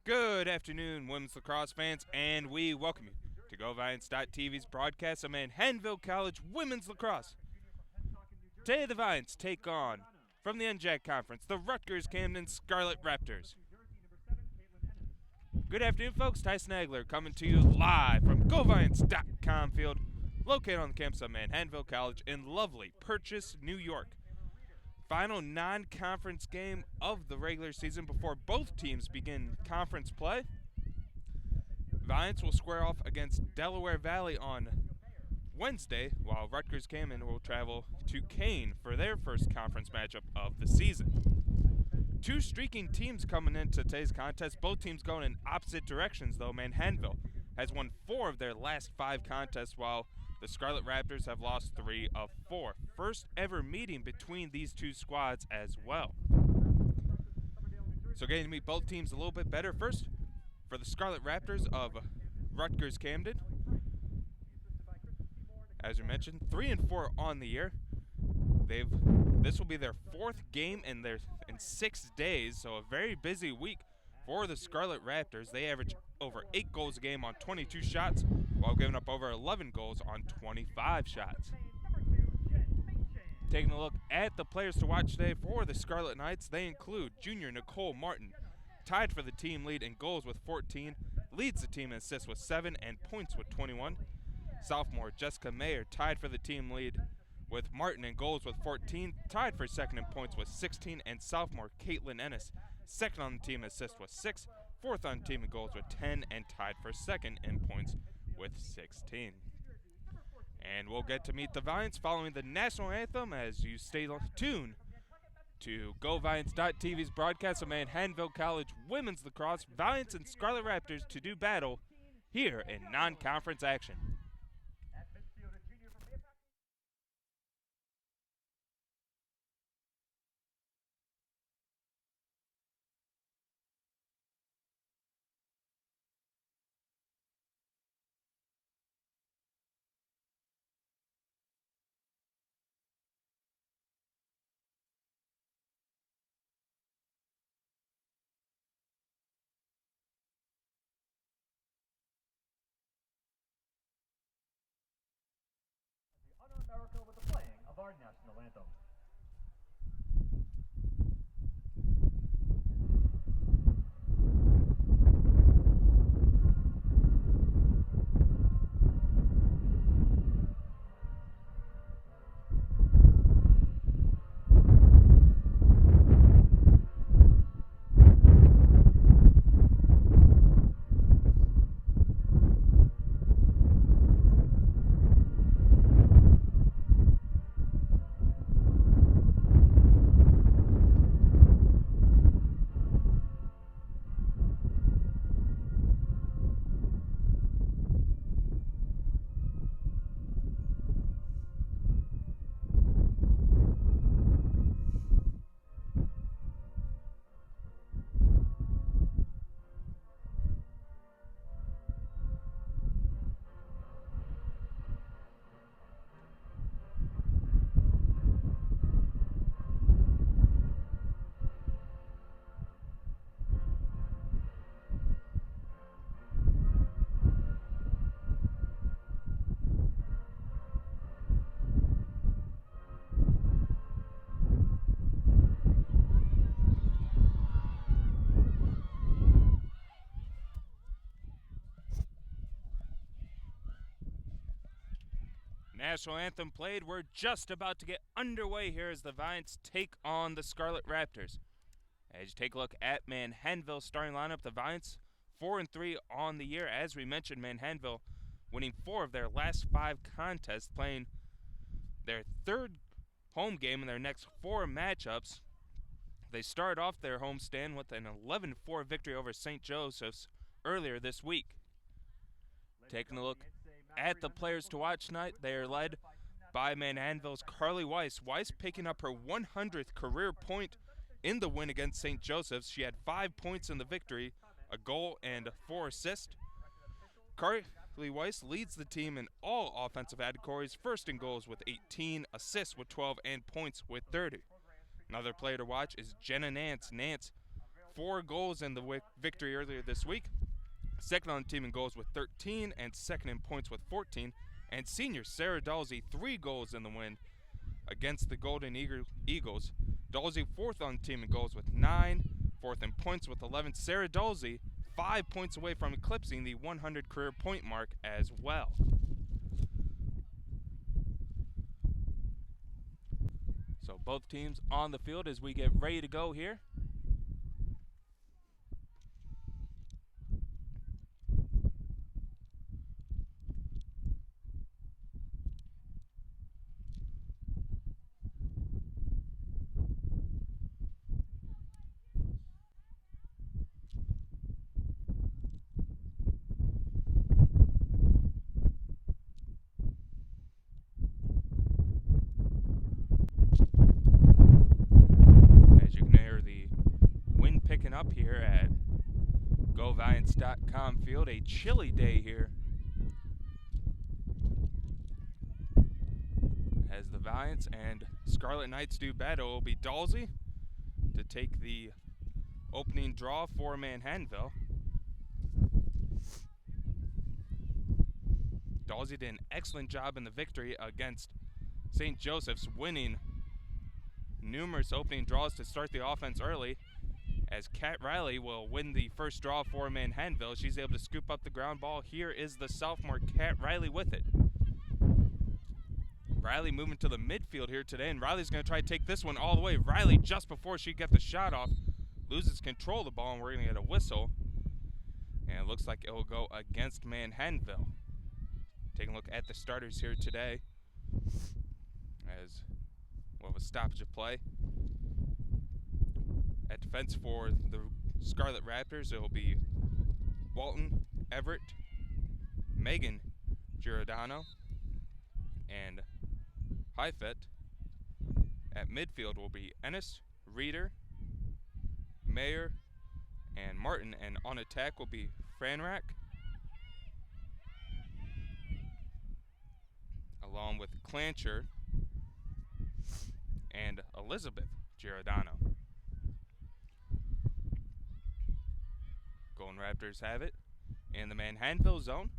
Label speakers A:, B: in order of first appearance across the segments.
A: Good afternoon, women's lacrosse fans, and we welcome you to GoValiants.tv's broadcast of Manhattanville College women's lacrosse. Today, the Valiants take on, from the NJAC Conference, the Rutgers-Camden Scarlet Raptors. Good afternoon, folks. Tyson Agler coming to you live from GoValiants.com field, located on the campus of Manhattanville College in lovely Purchase, New York. Final non-conference game of the regular season before both teams begin conference play. Valiants will square off against Delaware Valley on Wednesday, while Rutgers-Camden will travel to Kane for their first conference matchup of the season. Two streaking teams coming into today's contest, both teams going in opposite directions though. Manhattanville has won 4 of their last 5 contests, while the Scarlet Raptors have lost 3 of 4. First ever meeting between these two squads as well. So getting to meet both teams a little bit better. First, for the Scarlet Raptors of Rutgers-Camden, as we mentioned, 3-4 on the year. This will be their 4th game in 6 days, so a very busy week for the Scarlet Raptors. They average over 8 goals a game on 22 shots, while giving up over 11 goals on 25 shots. Taking a look at the players to watch today for the Scarlet Knights, they include junior Nicole Martin, tied for the team lead in goals with 14, leads the team in assists with 7 and points with 21. Sophomore Jessica Mayer, tied for the team lead with Martin in goals with 14, tied for second in points with 16, and sophomore Caitlin Ennis, second on the team in assists with 6, fourth on the team in goals with 10, and tied for second in points with 16. And we'll get to meet the Valiants following the national anthem as you stay tuned to GoValiants.tv's broadcast of Manhattanville College women's lacrosse. Valiants and Scarlet Raptors to do battle here in non-conference action.
B: Honor America with the playing of our national anthem.
A: National anthem played. We're just about to get underway here as the Valiants take on the Scarlet Raptors. As you take a look at Manhattanville's starting lineup, the Valiants 4-3 on the year. As we mentioned, Manhattanville winning 4 of their last 5 contests, playing their 3rd home game in their next 4 matchups. They started off their homestand with an 11-4 victory over St. Joseph's earlier this week. Taking a look at the players to watch tonight, they are led by Manhattanville's Carly Weiss. Weiss picking up her 100th career point in the win against St. Joseph's. She had 5 points in the victory, a goal and 4 assists. Carly Weiss leads the team in all offensive categories, first in goals with 18, assists with 12, and points with 30. Another player to watch is Jenna Nance. Nance 4 goals in the victory earlier this week. Second on the team in goals with 13 and second in points with 14. And senior Sarah Dalsey, 3 goals in the win against the Golden Eagles. Dalsey fourth on the team in goals with 9, fourth in points with 11. Sarah Dalsey 5 points away from eclipsing the 100 career point mark as well. So both teams on the field as we get ready to go here. Up here at GoValiants.com field, a chilly day here as the Valiants and Scarlet Knights do battle. It will be Dalsey to take the opening draw for Manhattanville. Dalsey did an excellent job in the victory against St. Joseph's, winning numerous opening draws to start the offense early. As Kat Riley will win the first draw for Manhattanville, she's able to scoop up the ground ball. Here is the sophomore Kat Riley with it. Riley moving to the midfield here today, and Riley's going to try to take this one all the way. Riley, just before she gets the shot off, loses control of the ball, and we're going to get a whistle. And it looks like it will go against Manhattanville. Taking a look at the starters here today as we'll have a stoppage of play. At defense for the Scarlet Raptors, it will be Walton, Everett, Megan Giordano, and Heifet. At midfield will be Ennis, Reeder, Mayer, and Martin. And on attack will be Franrak, along with Clancher and Elizabeth Giordano. Golden Raptors have it in the Manhattanville zone.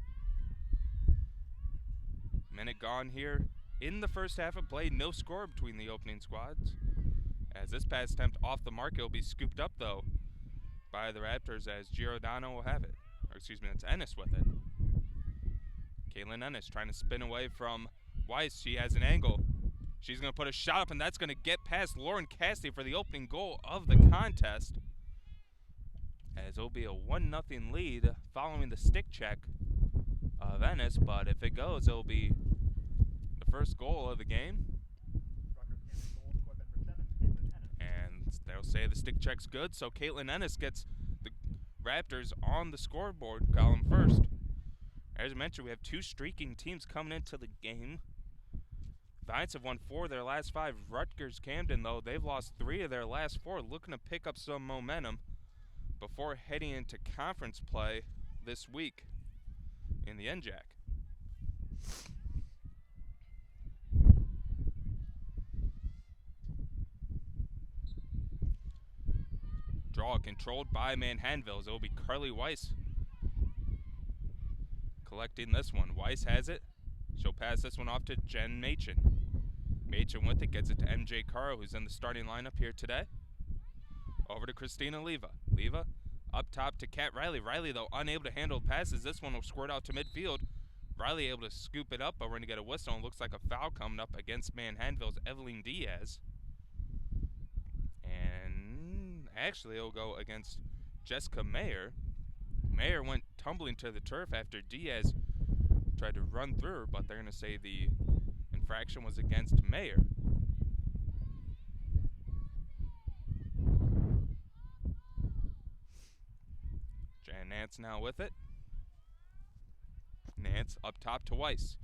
A: Minute gone here in the first half of play. No score between the opening squads. As this pass attempt off the mark, it will be scooped up though by the Raptors as Giordano will have it. Or excuse me, that's Ennis with it. Caitlin Ennis trying to spin away from Weiss. She has an angle. She's going to put a shot up, and that's going to get past Lauren Cassidy for the opening goal of the contest. As it'll be a 1-0 lead following the stick check of Ennis, but if it goes, it'll be the first goal of the game. And they'll say the stick check's good, so Caitlin Ennis gets the Raptors on the scoreboard column first. As I mentioned, we have 2 streaking teams coming into the game. Valiants have won 4 of their last 5. Rutgers-Camden, though, they've lost 3 of their last 4, looking to pick up some momentum before heading into conference play this week in the NJAC. Draw controlled by Manhattanville. It will be Carly Weiss collecting this one. Weiss has it. She'll pass this one off to Jen Machen. Machen with it, gets it to MJ Caro, who's in the starting lineup here today. Over to Christina Leva. Leva up top to Kat Riley. Riley, though, unable to handle passes. This one will squirt out to midfield. Riley able to scoop it up, but we're going to get a whistle. And looks like a foul coming up against Manhattanville's Evelyn Diaz. And actually, it'll go against Jessica Mayer. Mayer went tumbling to the turf after Diaz tried to run through her, but they're going to say the infraction was against Mayer. Jan Nance now with it. Nance up top to Weiss.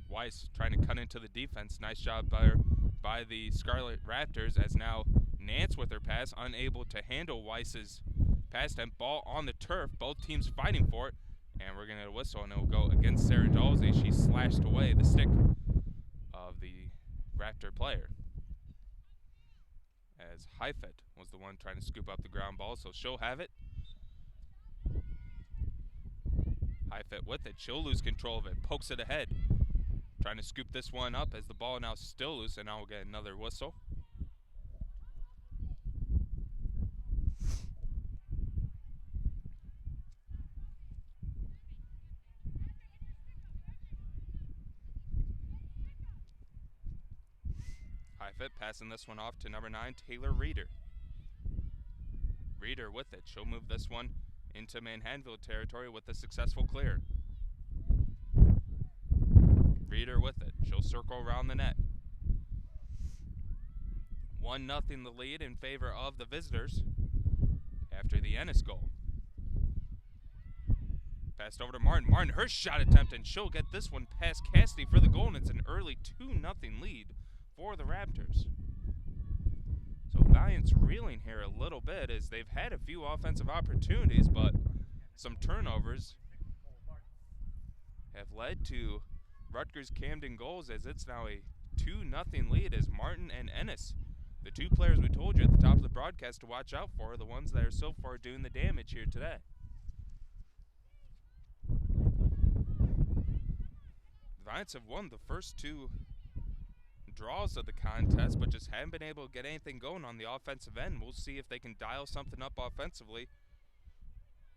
A: Weiss trying to cut into the defense. Nice job by the Scarlet Raptors, as now Nance with her pass, unable to handle Weiss's pass attempt. Ball on the turf, both teams fighting for it, and we're going to get a whistle, and it will go against Sarah Dalsey. She slashed away the stick of the Raptor player as Heifet was the one trying to scoop up the ground ball, so she'll have it. High fit with it. She'll lose control of it. Pokes it ahead. Trying to scoop this one up as the ball now still loose, and now we'll get another whistle. High fit, passing this one off to number 9, Taylor Reeder. Reeder with it. She'll move this one into Manhattanville territory with a successful clear. Reeder with it. She'll circle around the net. 1-0 the lead in favor of the visitors after the Ennis goal. Passed over to Martin. Martin, her shot attempt, and she'll get this one past Cassidy for the goal, and it's an early 2-0 lead for the Raptors. So Valiants reeling here a little bit as they've had a few offensive opportunities, but some turnovers have led to Rutgers-Camden goals, as it's now a 2-0 lead as Martin and Ennis, the two players we told you at the top of the broadcast to watch out for, are the ones that are so far doing the damage here today. The Valiants have won the first two draws of the contest, but just haven't been able to get anything going on the offensive end. We'll see if they can dial something up offensively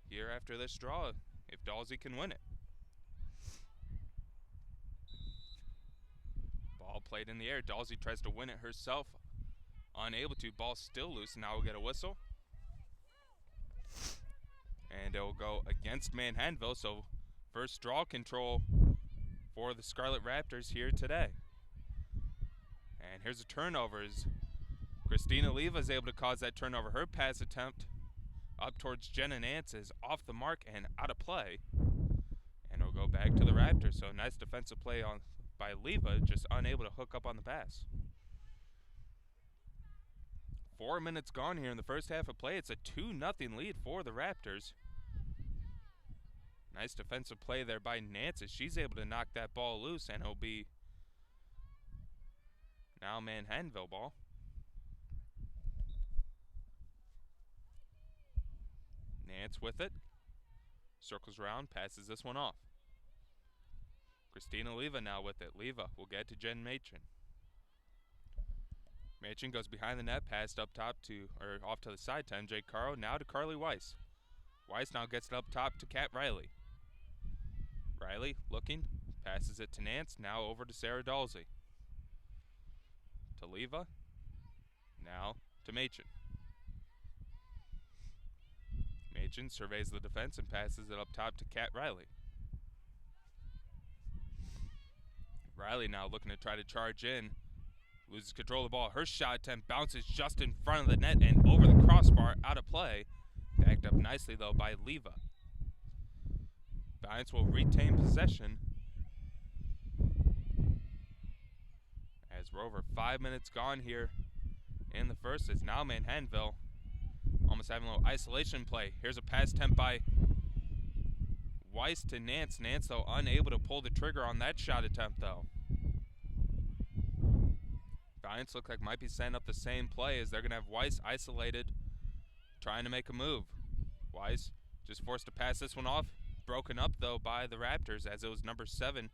A: here after this draw, if Dalsey can win it. Ball played in the air. Dalsey tries to win it herself. Unable to. Ball still loose, and now we'll get a whistle. And it will go against Manhattanville, so first draw control for the Scarlet Raptors here today. And here's a turnover as Christina Leva is able to cause that turnover. Her pass attempt up towards Jenna Nance is off the mark and out of play. And it'll go back to the Raptors. So nice defensive play by Leva, just unable to hook up on the pass. 4 minutes gone here in the first half of play. It's a 2-0 lead for the Raptors. Nice defensive play there by Nance as she's able to knock that ball loose, and it'll be now Manhattanville ball. Nance with it. Circles around, passes this one off. Christina Leva now with it. Leva will get to Jen Machin. Machin goes behind the net, passed up top to, or off to the side to MJ Caro. Now to Carly Weiss. Weiss now gets it up top to Kat Riley. Riley looking, passes it to Nance. Now over to Sarah Dalsey. To Leva. Now to Machin. Machin surveys the defense and passes it up top to Kat Riley. Riley now looking to try to charge in. Loses control of the ball. Her shot attempt bounces just in front of the net and over the crossbar, out of play. Backed up nicely, though, by Leva. Valiants will retain possession as we're over 5 minutes gone here in the first. It's now Manhattanville almost having a little isolation play. Here's a pass attempt by Weiss to Nance. Nance, though, unable to pull the trigger on that shot attempt, though. Valiants look like might be setting up the same play as they're going to have Weiss isolated, trying to make a move. Weiss just forced to pass this one off. Broken up, though, by the Raptors as it was number 7,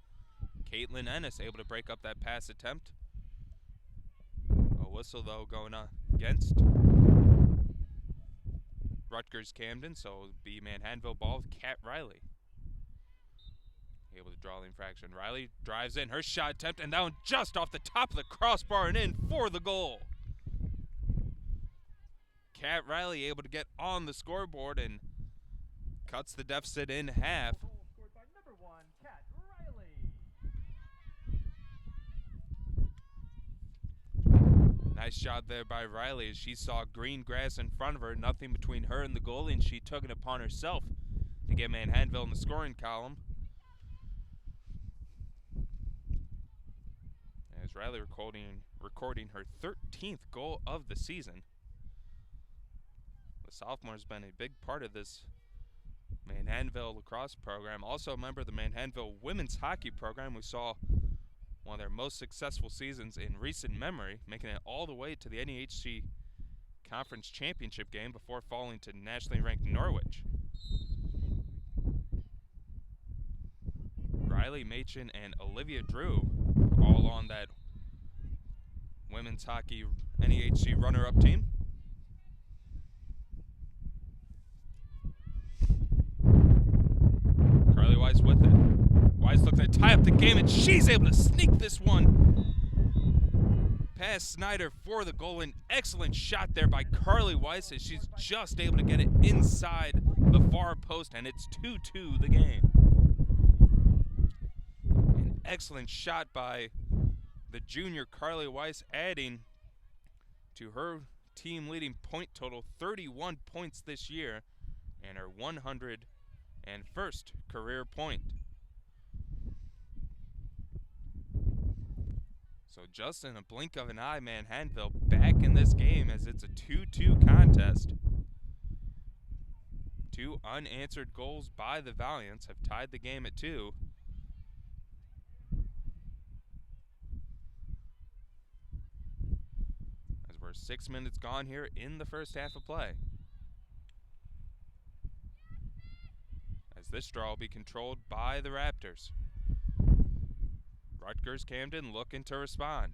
A: Caitlin Ennis, able to break up that pass attempt. A whistle, though, going against Rutgers-Camden, so it'll be Manhattanville ball with Kat Riley. Able to draw the infraction. Riley drives in. Her shot attempt, and that one just off the top of the crossbar and in for the goal. Kat Riley able to get on the scoreboard and cuts the deficit in half.
B: Goal scored by number 1, Kat Riley.
A: Nice shot there by Riley as she saw green grass in front of her, nothing between her and the goalie, and she took it upon herself to get Manhattanville in the scoring column. As Riley recording her 13th goal of the season. The sophomore has been a big part of this Manhattanville lacrosse program. Also a member of the Manhattanville women's hockey program, who saw one of their most successful seasons in recent memory, making it all the way to the NEHC conference championship game before falling to nationally ranked Norwich. Riley Machin and Olivia Drew all on that women's hockey NEHC runner-up team. Carly Weiss with it. Weiss looks to tie up the game, and she's able to sneak this one past Snyder for the goal. An excellent shot there by Carly Weiss as she's just able to get it inside the far post, and it's 2-2 the game. An excellent shot by the junior Carly Weiss, adding to her team leading point total, 31 points this year, and her 101st career point. So just in a blink of an eye, Manhattanville back in this game as it's a 2-2 contest. 2 unanswered goals by the Valiants have tied the game at 2. As we're 6 minutes gone here in the first half of play. As this draw will be controlled by the Raptors. Rutgers-Camden looking to respond.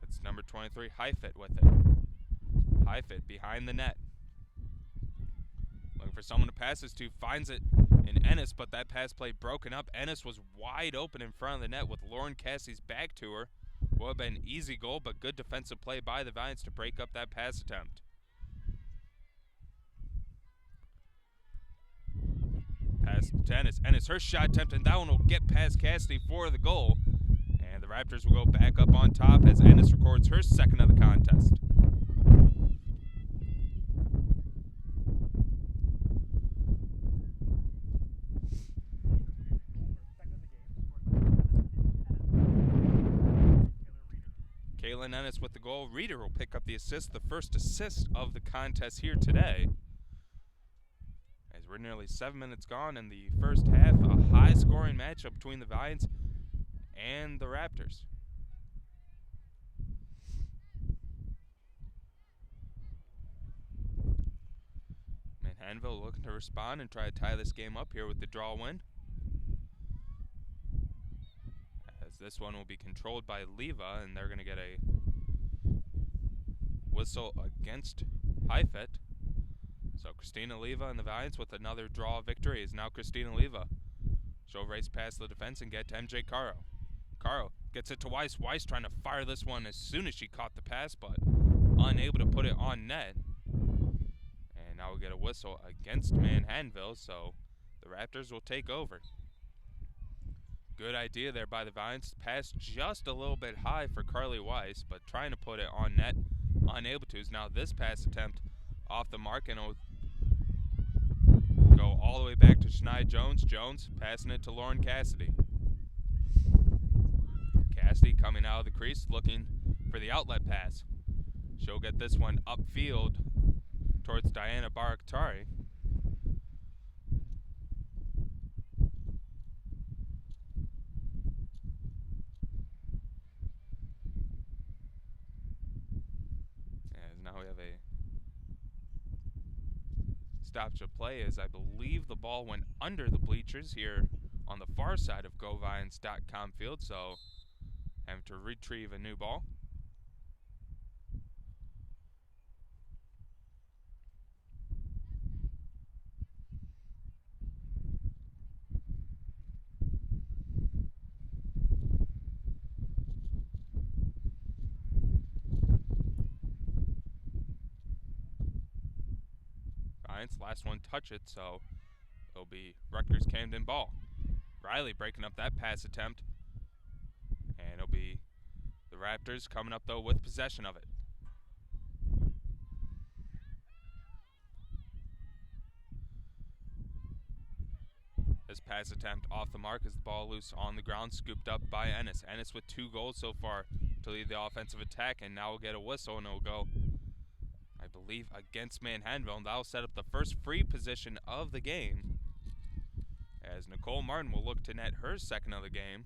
A: That's number 23, Heifet with it. Heifet behind the net. Looking for someone to pass this to, finds it in Ennis, but that pass play broken up. Ennis was wide open in front of the net with Lauren Cassie's back to her. Would have been an easy goal, but good defensive play by the Valiants to break up that pass attempt. Pass to Ennis, her shot attempt, and that one will get past Cassidy for the goal. And the Raptors will go back up on top as Ennis records her second of the contest. Kaylin Ennis with the goal. Reeder will pick up the assist, the first assist of the contest here today. We're nearly 7 minutes gone in the first half, a high-scoring matchup between the Valiants and the Raptors. Manhattanville looking to respond and try to tie this game up here with the draw win. As this one will be controlled by Leva, and they're going to get a whistle against Heifet. So Christina Leva and the Valiants with another draw victory is now Christina Leva. She'll race past the defense and get to MJ Caro. Caro gets it to Weiss. Weiss trying to fire this one as soon as she caught the pass, but unable to put it on net. And now we get a whistle against Manhattanville, so the Raptors will take over. Good idea there by the Valiants. Pass just a little bit high for Carly Weiss, but trying to put it on net, unable to. Is now this pass attempt off the mark, and it'll go all the way back to Shania Jones. Jones passing it to Lauren Cassidy. Cassidy coming out of the crease looking for the outlet pass. She'll get this one upfield towards Diana Barakatari. As now we have a stoppage of play, as I believe the ball went under the bleachers here on the far side of GoViants.com field, so having to retrieve a new ball. Last one touch it, so it'll be Rutgers-Camden ball. Riley breaking up that pass attempt, and it'll be the Raptors coming up though with possession of it. This pass attempt off the mark as the ball loose on the ground, scooped up by Ennis. Ennis with 2 goals so far to lead the offensive attack, and now we'll get a whistle, and it'll go, I believe, against Manhattanville, and that'll set up the first free position of the game, as Nicole Martin will look to net her second of the game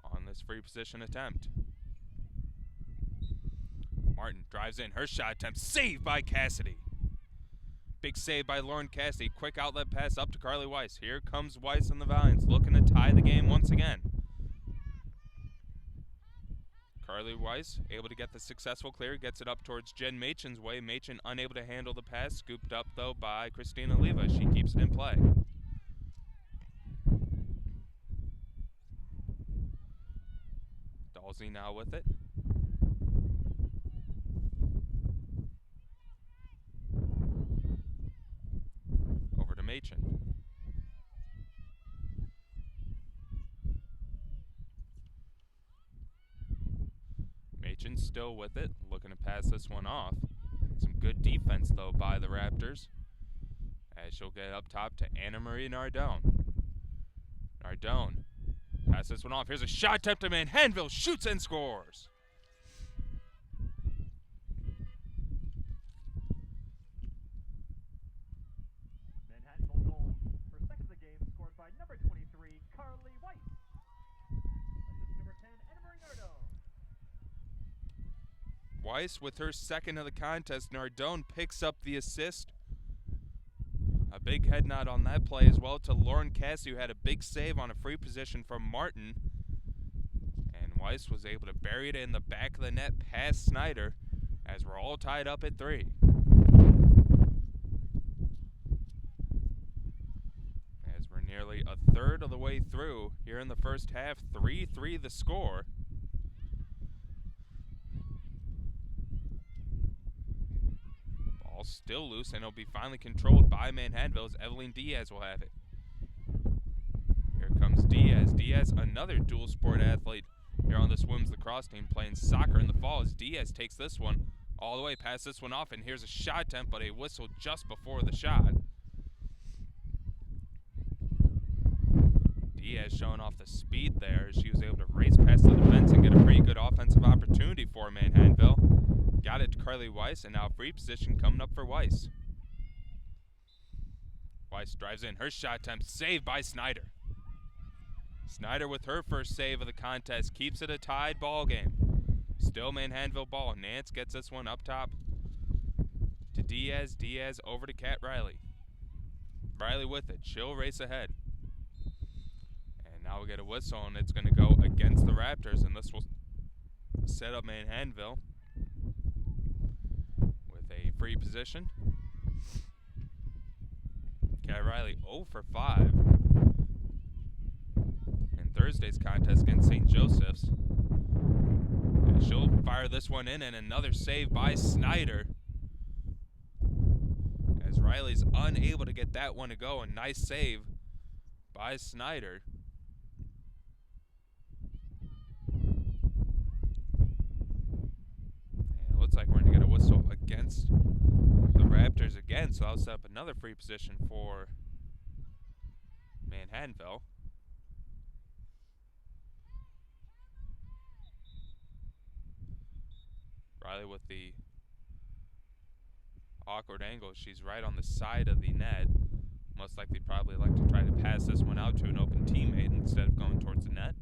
A: on this free position attempt. Martin drives in. Her shot attempt saved by Cassidy. Big save by Lauren Cassidy. Quick outlet pass up to Carly Weiss. Here comes Weiss and the Valiants looking to tie the game once again. Carly Weiss able to get the successful clear. Gets it up towards Jen Machen's way. Machen unable to handle the pass. Scooped up, though, by Christina Leva. She keeps it in play. Dalsey now with it. Over to Machen. Machen still with it, looking to pass this one off. Some good defense, though, by the Raptors, as she'll get up top to Anna Marie Nardone. Nardone pass this one off. Here's a shot attempt to Manhattanville. Shoots and scores.
B: Manhattanville goal for second of the game scored by number 23, Carly Weiss. Assist number 10, Anna Marie Nardone.
A: Weiss with her second of the contest. Nardone picks up the assist. A big head nod on that play as well to Lauren Cassidy, who had a big save on a free position from Martin. And Weiss was able to bury it in the back of the net past Snyder as we're all tied up at 3. As we're nearly a third of the way through here in the first half, 3-3 the score. Still loose, and it'll be finally controlled by Manhattanville as Evelyn Diaz will have it. Here comes Diaz. Diaz, another dual sport athlete here on this women's lacrosse team, playing soccer in the fall, as Diaz takes this one all the way, past this one off, and here's a shot attempt, but a whistle just before the shot. Diaz showing off the speed there as she was able to race past the defense and get a pretty good offensive opportunity for Manhattanville. Got it to Carly Weiss, and now free position coming up for Weiss. Weiss drives in. Her shot attempt saved by Snyder. Snyder with her first save of the contest keeps it a tied ball game. Still Manhattanville ball. Nance gets this one up top to Diaz. Diaz over to Kat Riley. Riley with it. She'll race ahead. And now we get a whistle, and it's going to go against the Raptors, and this will set up Manhattanville free position. Kat Riley 0 for 5 in Thursday's contest against St. Joseph's. And she'll fire this one in, and another save by Snyder, as Riley's unable to get that one to go. A nice save by Snyder. And it looks like we're going to get a whistle against the Raptors again, so I'll set up another free position for Manhattanville. Riley with the awkward angle. She's right on the side of the net. Most likely probably like to try to pass this one out to an open teammate instead of going towards the net.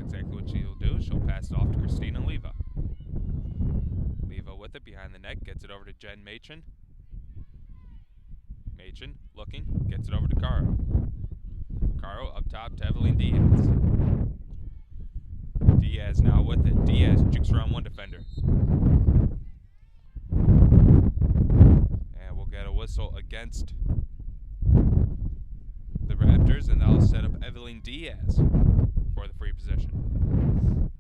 A: Exactly what she'll do. She'll pass it off to Christina Leva. Leva with it behind the net, gets it over to Jen Machen. Machen looking, gets it over to Caro. Caro up top to Evelyn Diaz. Diaz now with it. Diaz jukes around one defender. And we'll get a whistle against the Raptors, and that'll set up Evelyn Diaz for the free position.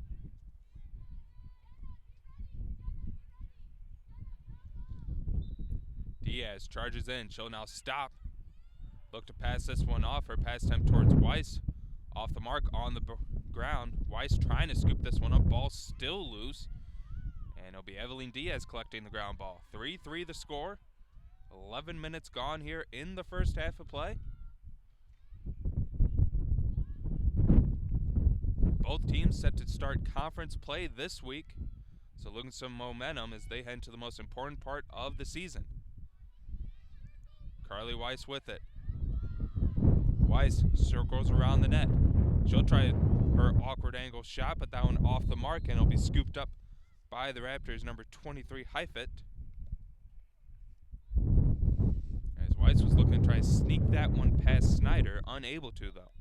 A: Diaz charges in. She'll now stop. Look to pass this one off. Her pass attempt towards Weiss. Off the mark on the ground. Weiss trying to scoop this one up. Ball still loose. And it'll be Evelyn Diaz collecting the ground ball. 3-3 the score. 11 minutes gone here in the first half of play. Both teams set to start conference play this week, so looking some momentum as they head to the most important part of the season. Carly Weiss with it. Weiss circles around the net. She'll try her awkward angle shot, but that one off the mark, and it'll be scooped up by the Raptors' number 23, Heifet. As Weiss was looking to try to sneak that one past Snyder, unable to though.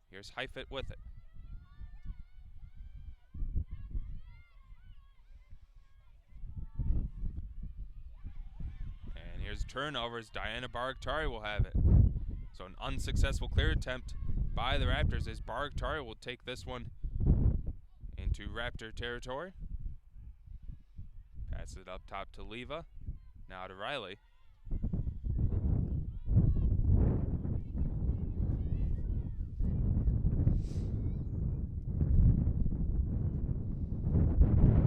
A: Here's Heifet with it. And here's turnovers. Diana Baragtari will have it. So an unsuccessful clear attempt by the Raptors as Baragtari will take this one into Raptor territory. Pass it up top to Leva. Now to Riley.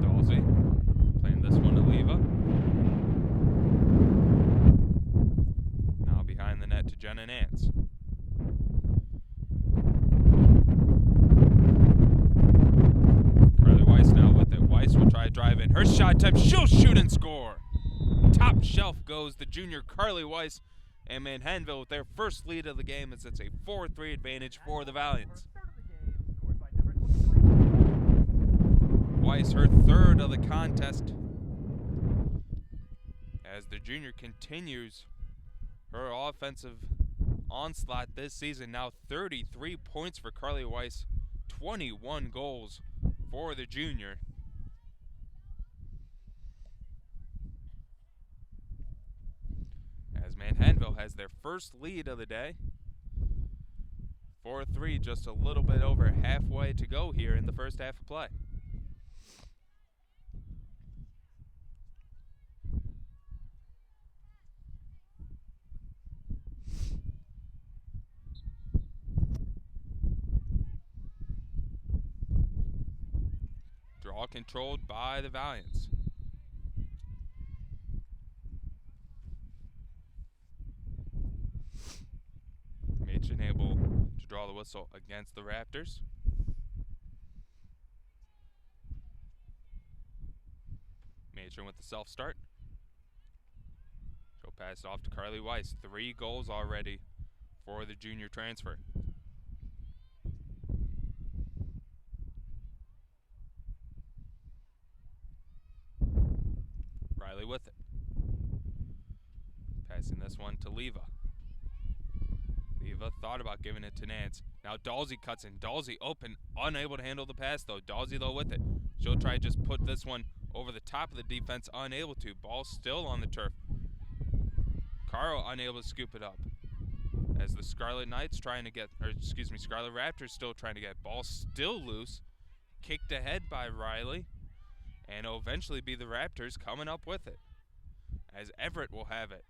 A: Dalsey playing this one to Leva. Now behind the net to Jenna Nance. Carly Weiss now with it. Weiss will try to drive in. Her shot attempt, she'll shoot and score. Top shelf goes the junior Carly Weiss, and Manhattanville with their first lead of the game as it's a 4-3 advantage for the Valiants. Weiss her third of the contest as the junior continues her offensive onslaught this season. Now 33 points for Carly Weiss, 21 goals for the junior. As Manhattanville has their first lead of the day. 4-3, just a little bit over halfway to go here in the first half of play. Draw controlled by the Valiants. Machen able to draw the whistle against the Raptors. Machen with the self-start. She'll pass it off to Carly Weiss. 3 goals already for the junior transfer. Riley with it. Passing this one to Leva. Leva thought about giving it to Nance. Now Dalsey cuts in. Dalsey open, unable to handle the pass though. Dalsey though with it. She'll try to just put this one over the top of the defense, unable to. Ball still on the turf. Caro unable to scoop it up. As the Scarlet Knights trying to get, Scarlet Raptors still trying to get. Ball still loose. Kicked ahead by Riley. And it'll eventually be the Raptors coming up with it. As Everett will have it.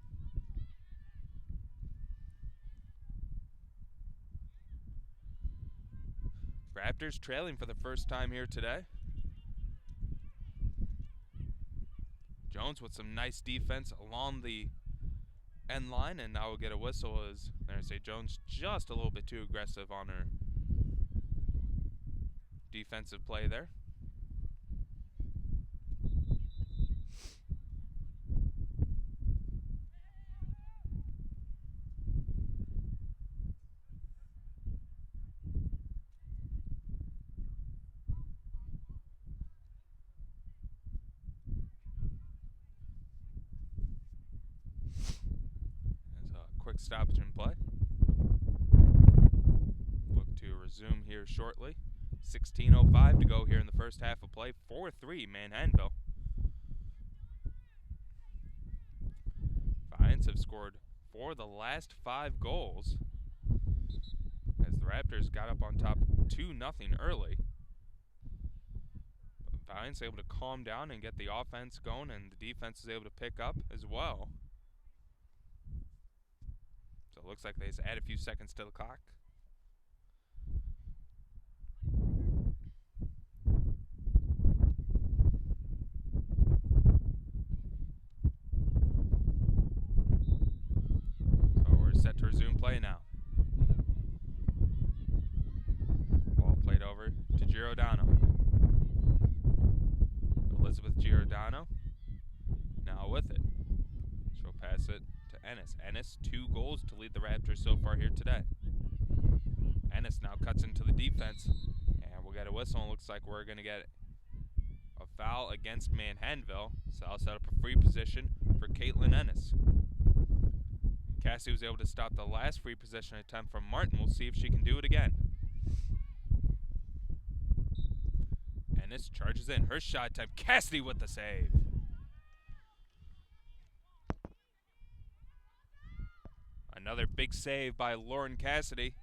A: Raptors trailing for the first time here today. Jones with some nice defense along the end line, and now we'll get a whistle as I say Jones just a little bit too aggressive on her defensive play there. Stoppage in play. Look to resume here shortly. 16:05 to go here in the first half of play. 4-3 Manhattanville. Valiants have scored 4 of the last 5 goals as the Raptors got up on top 2-0 early. But Valiants able to calm down and get the offense going, and the defense is able to pick up as well. So it looks like they just add a few seconds to the clock. So we're set to resume play now. Ball played over to Giordano. Elizabeth Giordano now with it. She'll pass it to Ennis. Ennis. Ennis, 2 goals to lead the Raptors so far here today. Ennis now cuts into the defense, and we'll get a whistle. And looks like we're going to get a foul against Manhattanville, so I'll set up a free position for Caitlin Ennis. Cassie was able to stop the last free possession attempt from Martin. We'll see if she can do it again. Ennis charges in. Her shot attempt. Cassidy with the save. Another big save by Lauren Cassidy.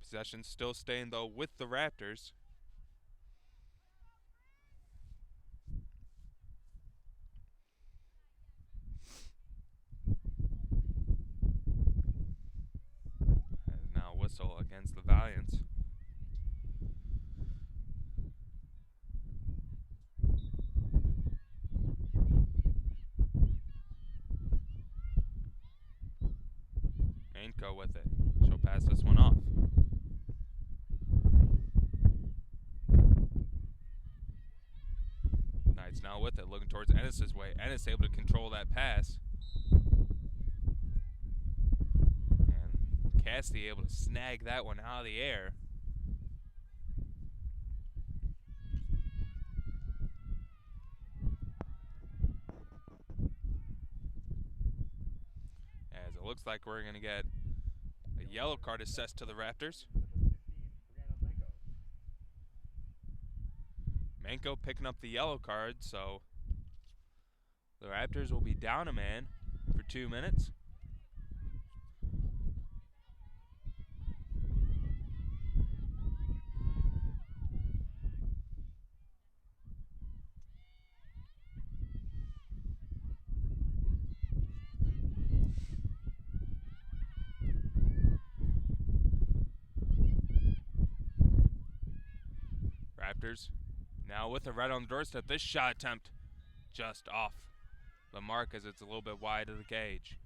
A: Possession still staying, though, with the Raptors. And now whistle against the Valiants. Manko with it. She'll pass this one off. Knights now with it, looking towards Ennis's way. Ennis able to control that pass. And Cassidy able to snag that one out of the air. As it looks like we're going to get a yellow card assessed to the Raptors. Manko picking up the yellow card, so the Raptors will be down a man for 2 minutes. Raptors now with the red on the doorstep. This shot attempt just off the mark as it's a little bit wide of the cage.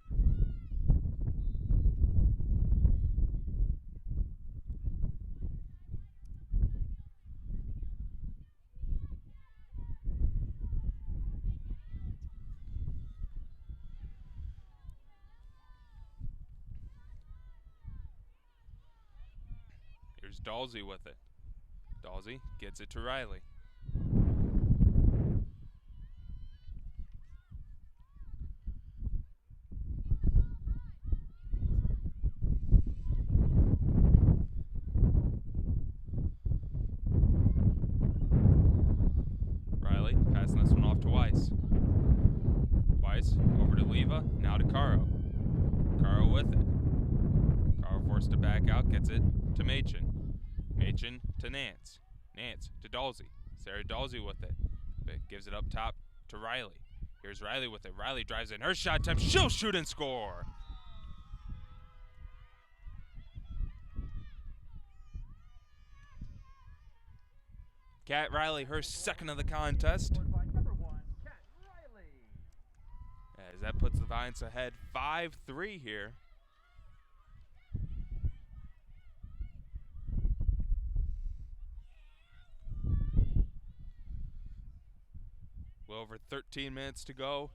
A: Here's Dalsey with it. Dalsey gets it to Riley. Riley passing this one off to Weiss. Weiss over to Leva, now to Caro. Caro with it. Caro forced to back out, gets it to Machen. Machen to Nance. Nance to Dalsey. Sarah Dalsey with it. But gives it up top to Riley. Here's Riley with it. Riley drives in. Her shot attempt. She'll shoot and score. Kat Riley, her second of the contest. As that puts the Valiants ahead 5-3 here. Well over 13 minutes to go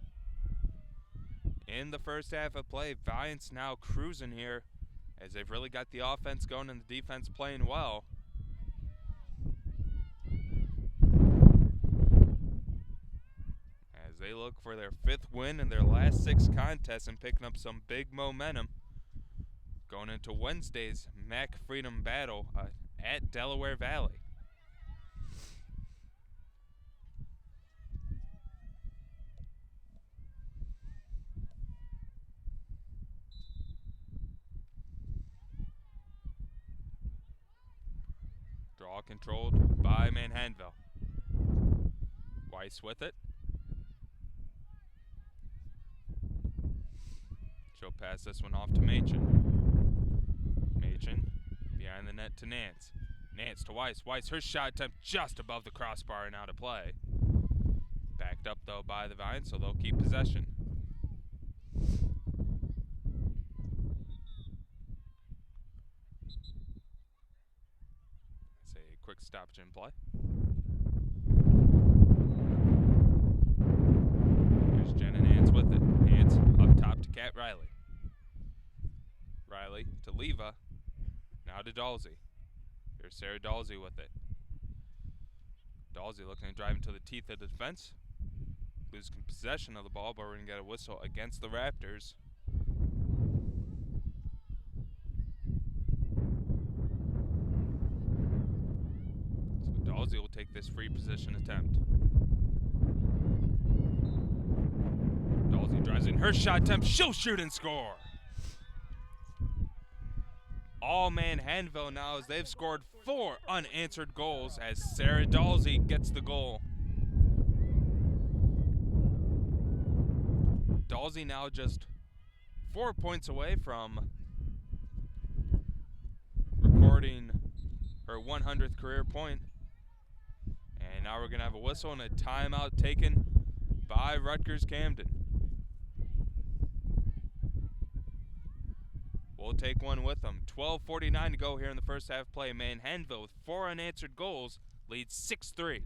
A: in the first half of play. Valiants now cruising here as they've really got the offense going and the defense playing well. As they look for their 5th win in their last 6 contests and picking up some big momentum going into Wednesday's MAC Freedom Battle at Delaware Valley. Draw controlled by Manhattanville. Weiss with it. She'll pass this one off to Machen. Machen behind the net to Nance. Nance to Weiss. Weiss, her shot attempt just above the crossbar and out of play. Backed up, though, by the Valiants, so they'll keep possession. Quick stoppage in play. Here's Jenna Nance with it. Nance up top to at Riley. Riley to Leva. Now to Dalsey. Here's Sarah Dalsey with it. Dalsey looking to drive into the teeth of the defense. Losing possession of the ball, but we're going to get a whistle against the Raptors. So Dalsey will take this free position attempt. Dalsey drives in her shot attempt. She'll shoot and score. All Manhattanville now as they've scored 4 unanswered goals as Sarah Dalsey gets the goal. Dalsey now just 4 points away from recording her 100th career point. And now we're going to have a whistle and a timeout taken by Rutgers-Camden. We'll take one with them. 12:49 to go here in the first half play. Manhattanville with 4 unanswered goals leads 6-3.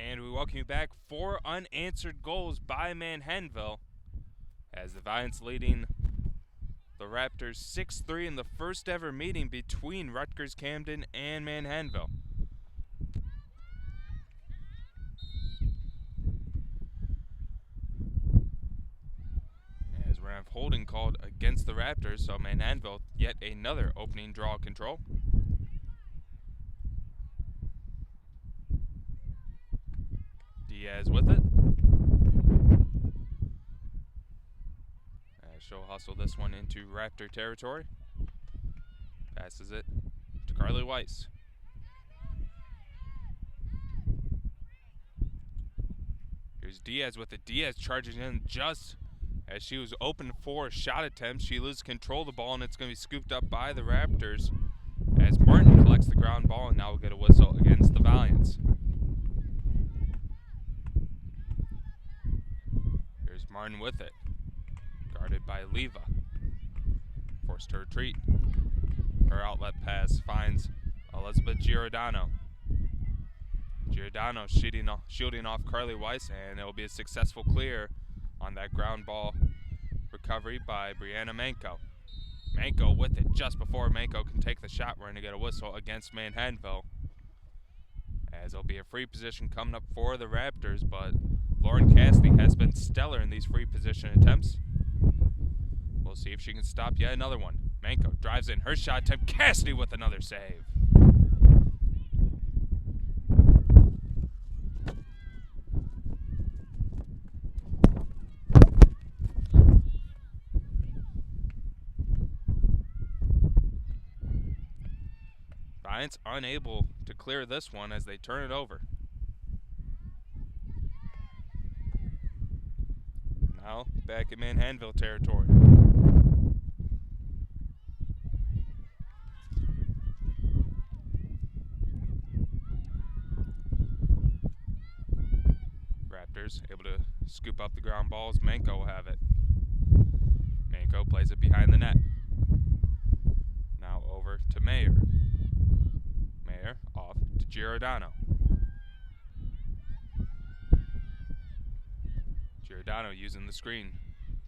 A: And we welcome you back. 4 unanswered goals by Manhattanville as the Valiants leading the Raptors 6-3 in the first ever meeting between Rutgers-Camden and Manhattanville. As we're going to have holding called against the Raptors, so Manhattanville yet another opening draw control. Diaz with it. She'll hustle this one into Raptor territory. Passes it to Carly Weiss. Here's Diaz with it. Diaz charging in just as she was open for a shot attempt. She loses control of the ball and it's going to be scooped up by the Raptors as Martin collects the ground ball and now we'll get a whistle against the Valiants. Here's Martin with it. Guarded by Leva. Forced to retreat. Her outlet pass finds Elizabeth Giordano. Giordano shielding off Carly Weiss, and it will be a successful clear on that ground ball recovery by Brianna Manko. Manko with it just before Manko can take the shot. We're going to get a whistle against Manhattanville, as it'll be a free position coming up for the Raptors, but Lauren Cassidy has been stellar in these free position attempts. We'll see if she can stop yet another one. Manko drives in her shot attempt. Cassidy with another save. Valiants unable to clear this one as they turn it over. Now back in Manhattanville territory. Raptors able to scoop up the ground balls. Manko will have it. Manko plays it behind the net. Now over to Mayer. Mayer off to Giordano. Giordano using the screen,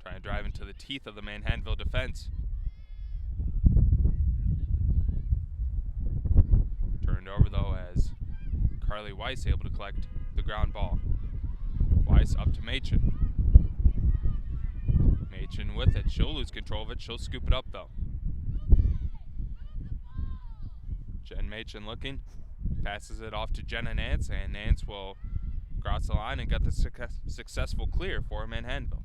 A: trying to drive into the teeth of the Manhattanville defense. Turned over though as Carly Weiss able to collect the ground ball. Weiss up to Machen. Machen with it. She'll lose control of it. She'll scoop it up though. Jen Machen looking. Passes it off to Jenna Nance, and Nance will cross the line and get the successful clear for Manhattanville.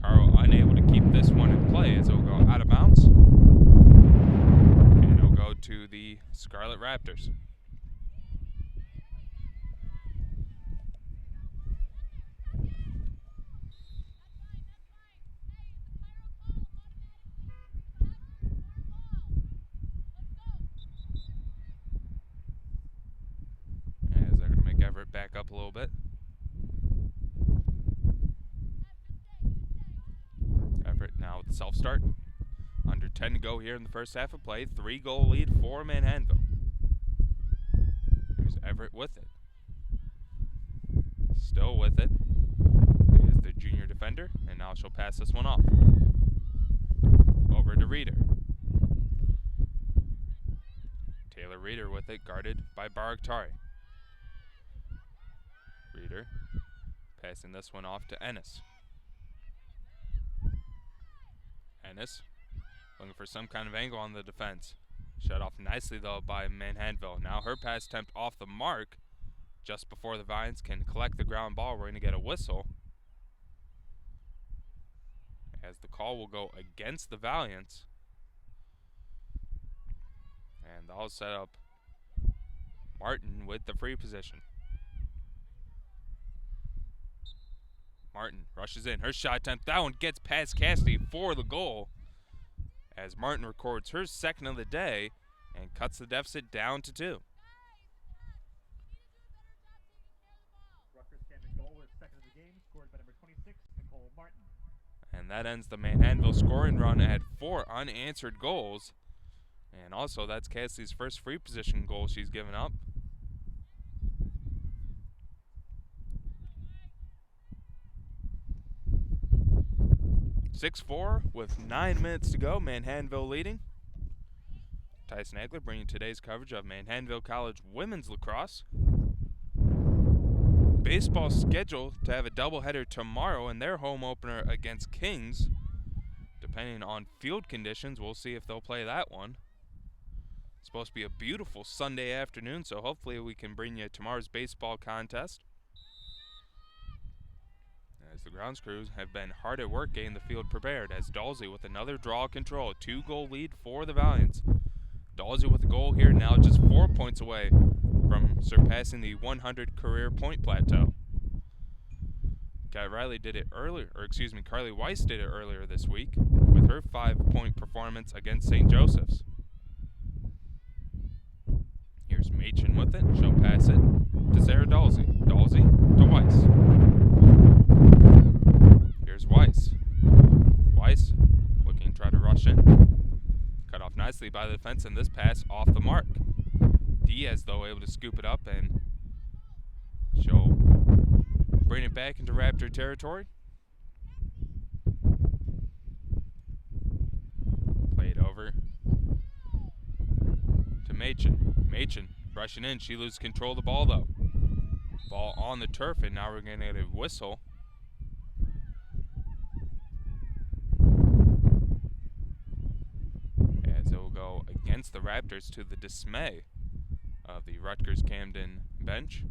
A: Carl unable to keep this one in play as it'll go out of bounds. And it'll go to the Scarlet Raptors. Back up a little bit. Everett now with the self-start. Under 10 to go here in the first half of play. 3-goal lead for Manhattanville. Here's Everett with it. Still with it is the junior defender, and now she'll pass this one off. Over to Reeder. Taylor Reeder with it, guarded by Baraktari. Reeder passing this one off to Ennis. Ennis looking for some kind of angle on the defense. Shut off nicely though by Manhattanville. Now her pass attempt off the mark just before the Valiants can collect the ground ball. We're going to get a whistle as the call will go against the Valiants. And they'll set up Martin with the free position. Martin rushes in. Her shot attempt, that one gets past Cassidy for the goal as Martin records her second of the day and cuts the deficit down to 2.
B: Rutgers-Camden goal was second of the game, scored by number 26, Nicole Martin.
A: And that ends the Manhattanville scoring run at 4 unanswered goals. And also that's Cassidy's first free position goal she's given up. 6-4 with 9 minutes to go. Manhattanville leading. Tyson Egler bringing today's coverage of Manhattanville College women's lacrosse. Baseball scheduled to have a doubleheader tomorrow in their home opener against Kings. Depending on field conditions, we'll see if they'll play that one. It's supposed to be a beautiful Sunday afternoon, so hopefully we can bring you tomorrow's baseball contest. As the grounds crews have been hard at work getting the field prepared, as Dalsey with another draw control, 2-goal lead for the Valiants. Dalsey with a goal here, now just 4 points away from surpassing the 100 career point plateau. Carly Weiss did it earlier this week with her 5-point performance against St. Joseph's. Here's Machen with it. She'll pass it to Sarah Dalsey. Dalsey to Weiss. Here's Weiss. Weiss looking to try to rush in. Cut off nicely by the defense, and this pass off the mark. Diaz, though, able to scoop it up, and she'll bring it back into Raptor territory. Played over to Machen. Machen rushing in. She loses control of the ball, though. Ball on the turf, and now we're going to get a whistle. As it will go against the Raptors, to the dismay of the Rutgers-Camden bench.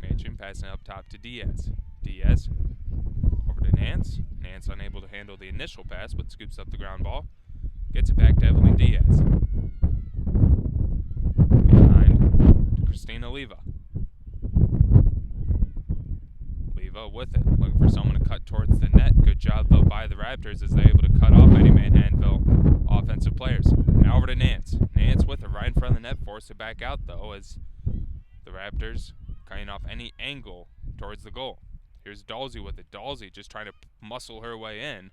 A: Machen passing up top to Diaz. Diaz Nance. Nance unable to handle the initial pass, but scoops up the ground ball. Gets it back to Evelyn Diaz. Behind to Christina Leva. Leva with it, looking for someone to cut towards the net. Good job, though, by the Raptors as they're able to cut off any Manhattanville offensive players. Now over to Nance. Nance with it right in front of the net, forced it back out, though, as the Raptors cutting off any angle towards the goal. Here's Dalsey with it. Dalsey just trying to muscle her way in.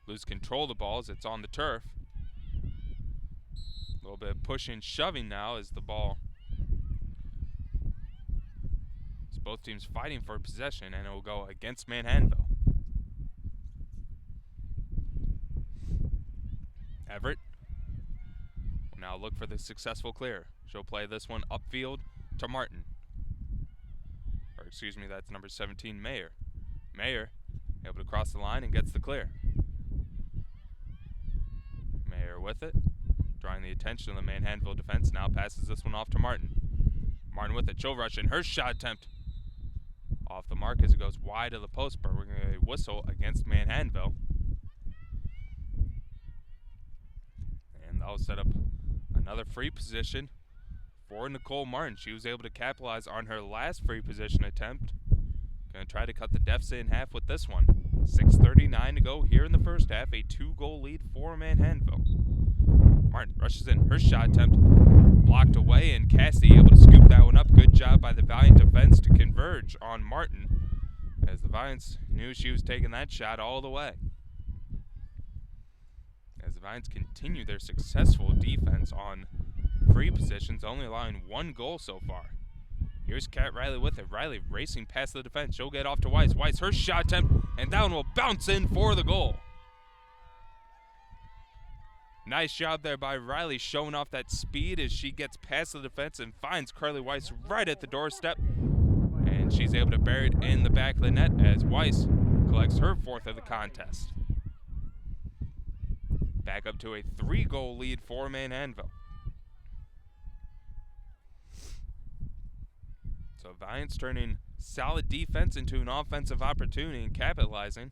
A: Lose control of the ball as it's on the turf. A little bit of pushing, shoving now as the ball. As both teams fighting for possession, and it will go against Manhattanville. Everett will now look for the successful clear. She'll play this one upfield to Martin. Or excuse me, that's number 17, Mayer. Mayer able to cross the line and gets the clear. Mayer with it, drawing the attention of the Manhattanville defense. Now passes this one off to Martin. Martin with it, she'll rush in. Her shot attempt off the mark as it goes wide of the post, but we're going to whistle against Manhattanville. And that'll set up another free position for Nicole Martin. She was able to capitalize on her last free position attempt. Going to try to cut the deficit in half with this one. 6:39 to go here in the first half. A 2-goal lead for Manhattanville. Martin rushes in. Her shot attempt blocked away, and Cassie able to scoop that one up. Good job by the Valiant defense to converge on Martin, as the Valiants knew she was taking that shot all the way. As the Valiants continue their successful defense on free positions, only allowing 1 goal so far. Here's Kat Riley with it. Riley racing past the defense. She'll get off to Weiss. Weiss, her shot attempt, and that one will bounce in for the goal. Nice job there by Riley, showing off that speed as she gets past the defense and finds Carly Weiss right at the doorstep. And she's able to bury it in the back of the net as Weiss collects her 4th of the contest. Back up to a 3-goal lead for Manhattanville. So Valiants turning solid defense into an offensive opportunity and capitalizing.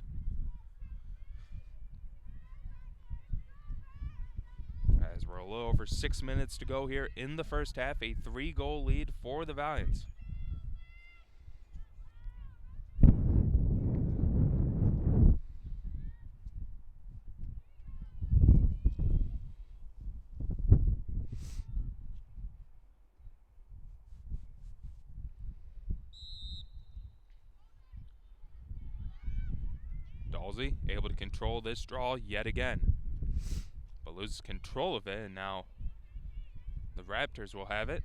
A: As we're a little over 6 minutes to go here in the first half, a 3-goal lead for the Valiants. Dalsey able to control this draw yet again, but loses control of it, and now the Raptors will have it.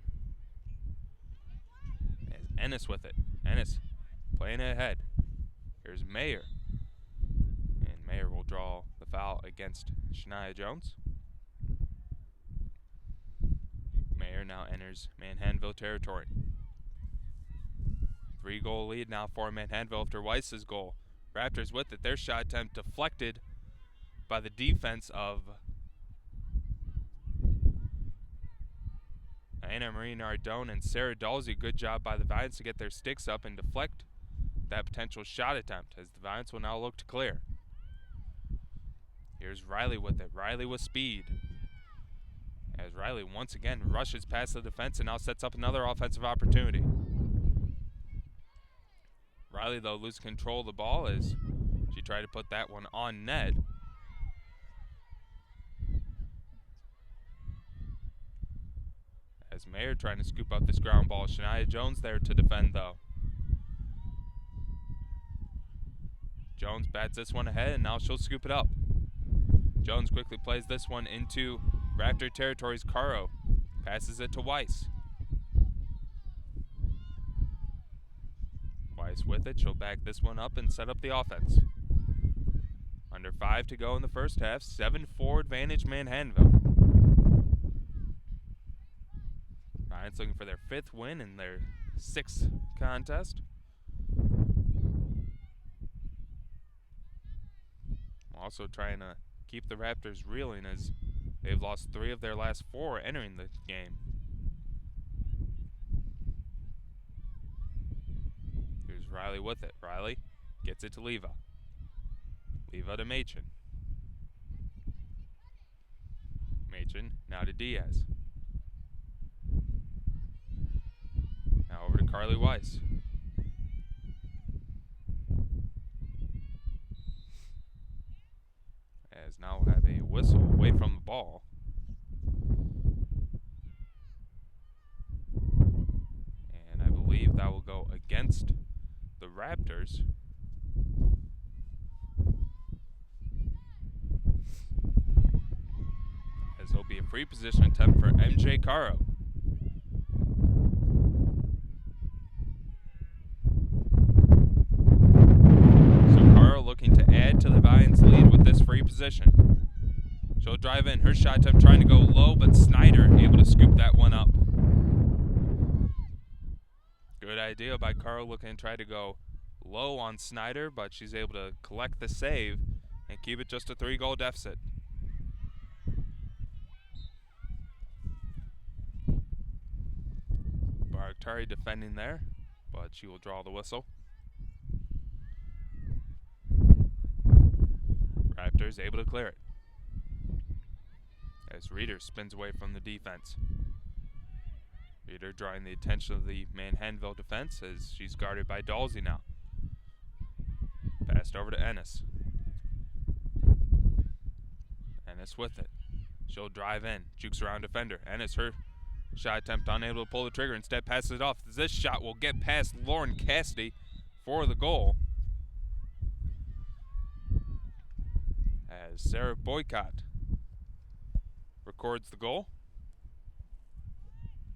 A: As Ennis with it. Ennis playing it ahead. Here's Mayer, and Mayer will draw the foul against Shania Jones. Mayer now enters Manhattanville territory. 3-goal lead now for Manhattanville after Weiss's goal. Raptors with it. Their shot attempt deflected by the defense of Anna Marie Nardone and Sarah Dalsey. Good job by the Valiants to get their sticks up and deflect that potential shot attempt, as the Valiants will now look to clear. Here's Riley with it. Riley with speed, as Riley once again rushes past the defense and now sets up another offensive opportunity. Riley, though, loses control of the ball as she tried to put that one on net. As Mayer trying to scoop up this ground ball. Shania Jones there to defend, though. Jones bats this one ahead, and now she'll scoop it up. Jones quickly plays this one into Raptor territory's Caro. Passes it to Weiss. Weiss with it. She'll back this one up and set up the offense. Under 5 to go in the first half. 7-4 advantage Manhattanville. Valiants looking for their 5th win in their 6th contest. Also trying to keep the Raptors reeling as they've lost 3 of their last 4 entering the game. Here's Riley with it. Riley gets it to Leva. Leva to Machen. Machen now to Diaz. Now over to Carly Weiss. As now have a whistle away from the ball. And I believe that will go against the Raptors. As there'll be a free position attempt for MJ Caro. Looking to add to the Valiants' lead with this free position. She'll drive in. Her shot attempt trying to go low, but Snyder able to scoop that one up. Good idea by Carl, looking to try to go low on Snyder, but she's able to collect the save and keep it just a 3-goal deficit. Baratari defending there, but she will draw the whistle. Raptors able to clear it. As Reeder spins away from the defense. Reeder drawing the attention of the Manhattanville defense as she's guarded by Dalsey now. Passed over to Ennis. Ennis with it. She'll drive in. Jukes around defender. Ennis, her shot attempt unable to pull the trigger. Instead passes it off. This shot will get past Lauren Cassidy for the goal. As Sarah Boycott records the goal.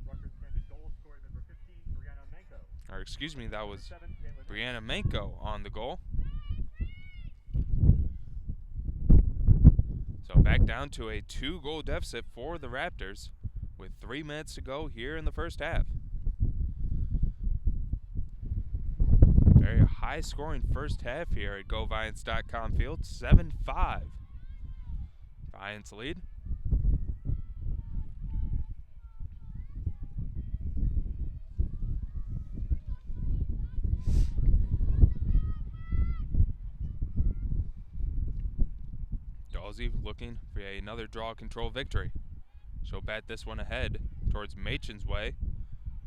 B: Rutgers-Camden goal scored number 15, Brianna Manko.
A: Or excuse me, that was Brianna Manko on the goal. So back down to a 2-goal deficit for the Raptors with 3 minutes to go here in the first half. Very high-scoring first half here at GoViants.com field, 7-5. Valiants lead. Dalsey looking for another draw control victory. She'll bat this one ahead towards Machen's way.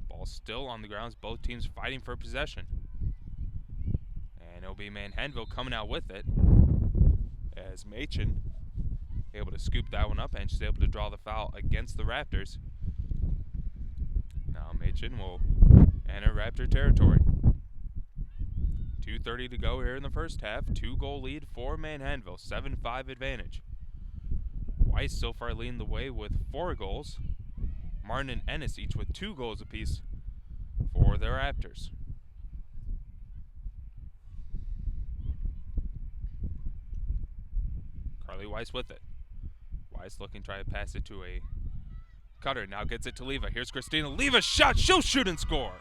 A: Ball still on the grounds, both teams fighting for possession. And it'll be Manhattanville coming out with it as Machen able to scoop that one up, and she's able to draw the foul against the Raptors. Now Machen will enter Raptor territory. 2:30 to go here in the first half. 2-goal lead for Manhattanville, 7-5 advantage. Weiss so far leading the way with 4 goals. Martin and Ennis each with 2 goals apiece for the Raptors. Carly Weiss with it. Weiss looking to try to pass it to a cutter. Now gets it to Leva. Here's Christina. Leva's shot. She'll shoot and score.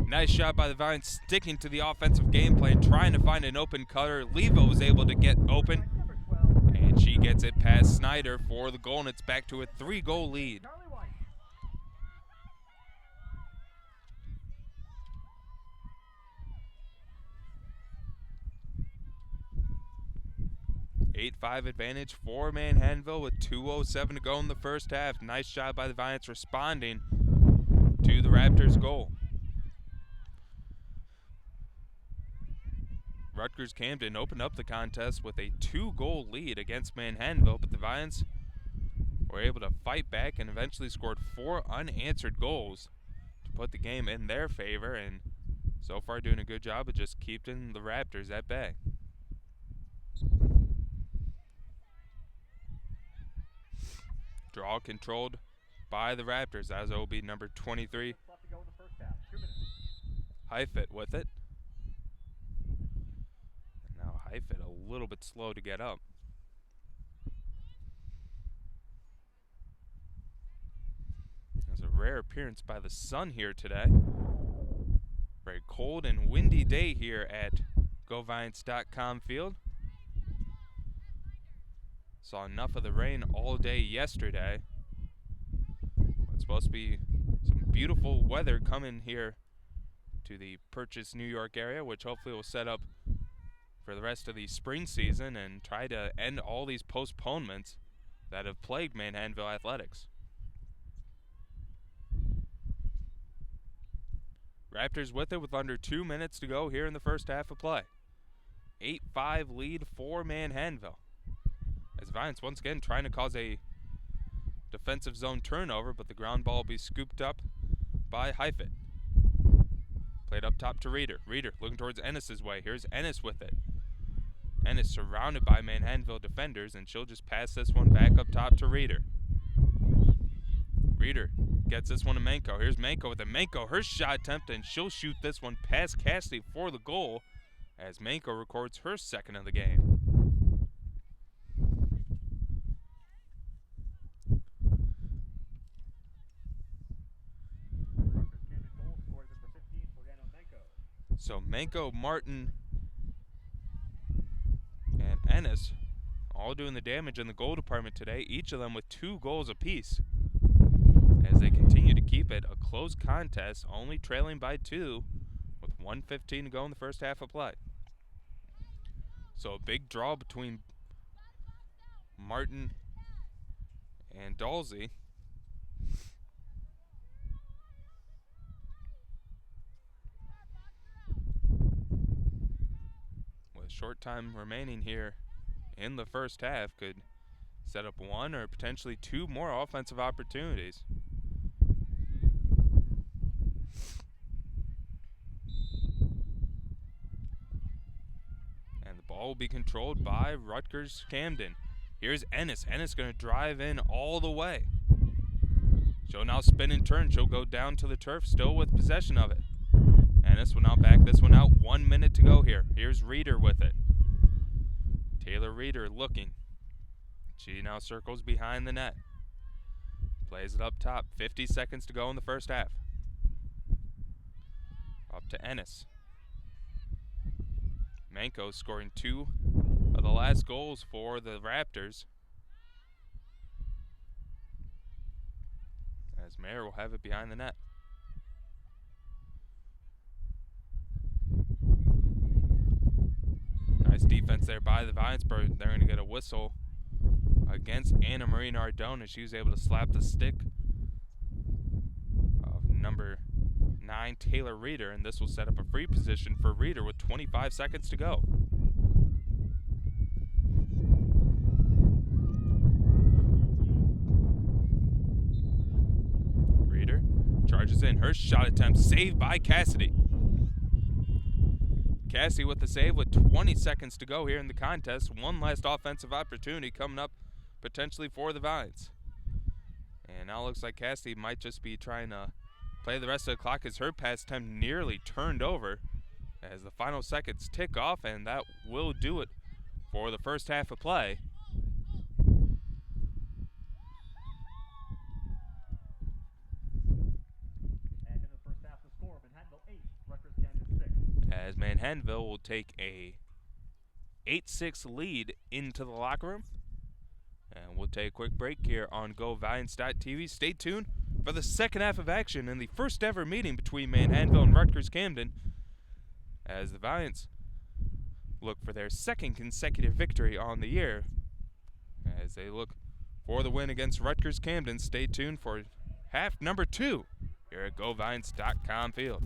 A: Nice shot by the Valiants, sticking to the offensive game plan, trying to find an open cutter. Leva was able to get open, and she gets it past Snyder for the goal, and it's back to a 3-goal lead. 8-5 advantage for Manhattanville with 2:07 to go in the first half. Nice job by the Valiants responding to the Raptors' goal. Rutgers-Camden opened up the contest with a 2-goal lead against Manhattanville, but the Valiants were able to fight back and eventually scored 4 unanswered goals to put the game in their favor, and so far doing a good job of just keeping the Raptors at bay. Draw controlled by the Raptors, as it will be number 23, Heifet with it. And now Heifet a little bit slow to get up. There's a rare appearance by the sun here today. Very cold and windy day here at GoViants.com field. Saw enough of the rain all day yesterday. It's supposed to be some beautiful weather coming here to the Purchase, New York area, which hopefully will set up for the rest of the spring season and try to end all these postponements that have plagued Manhattanville athletics. Raptors with it with under 2 minutes to go here in the first half of play. 8-5 lead for Manhattanville. As Valiants once again trying to cause a defensive zone turnover, but the ground ball will be scooped up by Heifet. Played up top to Reeder. Reeder looking towards Ennis's way. Here's Ennis with it. Ennis surrounded by Manhattanville defenders, and she'll just pass this one back up top to Reeder. Reeder gets this one to Manko. Here's Manko with it. Manko, her shot attempt, and she'll shoot this one past Cassidy for the goal as Manko records her second of the game.
B: Rutgers-Camden goal scored number 15 for Manko.
A: So Manko, Martin, and Ennis all doing the damage in the goal department today, each of them with 2 goals apiece, as they continue to keep it a close contest, only trailing by 2 with 1:15 to go in the first half of play. So a big draw between Martin and Dalsey. With short time remaining here in the first half, could set up 1 or potentially 2 more offensive opportunities. And the ball will be controlled by Rutgers-Camden. Here's Ennis. Ennis going to drive in all the way. She'll now spin and turn. She'll go down to the turf, still with possession of it. Ennis will now back this one out. 1 minute to go here. Here's Reeder with it. Taylor Reeder looking. She now circles behind the net. Plays it up top. 50 seconds to go in the first half. Up to Ennis. Manko scoring 2 of the last goals for the Raptors. As Mayer will have it behind the net. Nice defense there by the Valiants, but they're going to get a whistle against Anna Marie Nardone, as she was able to slap the stick of number 9 Taylor Reeder, and this will set up a free position for Reeder with 25 seconds to go. Reeder charges in. Her shot attempt saved by Cassidy. Cassidy with the save with 20 seconds to go here in the contest. One last offensive opportunity coming up potentially for the Valiants. And now it looks like Cassidy might just be trying to play the rest of the clock, as her pass attempt nearly turned over as the final seconds tick off, and that will do it for the first half of play.
B: And in the first half, the score, Manhattanville 8, Rutgers-Camden 6.
A: As Manhattanville will take a 8-6 lead into the locker room. And we'll take a quick break here on GoValiants.tv. Stay tuned for the second half of action in the first ever meeting between Manhattanville and Rutgers-Camden, as the Valiants look for their second consecutive victory on the year as they look for the win against Rutgers-Camden. Stay tuned for half number 2 here at GoValiants.com field.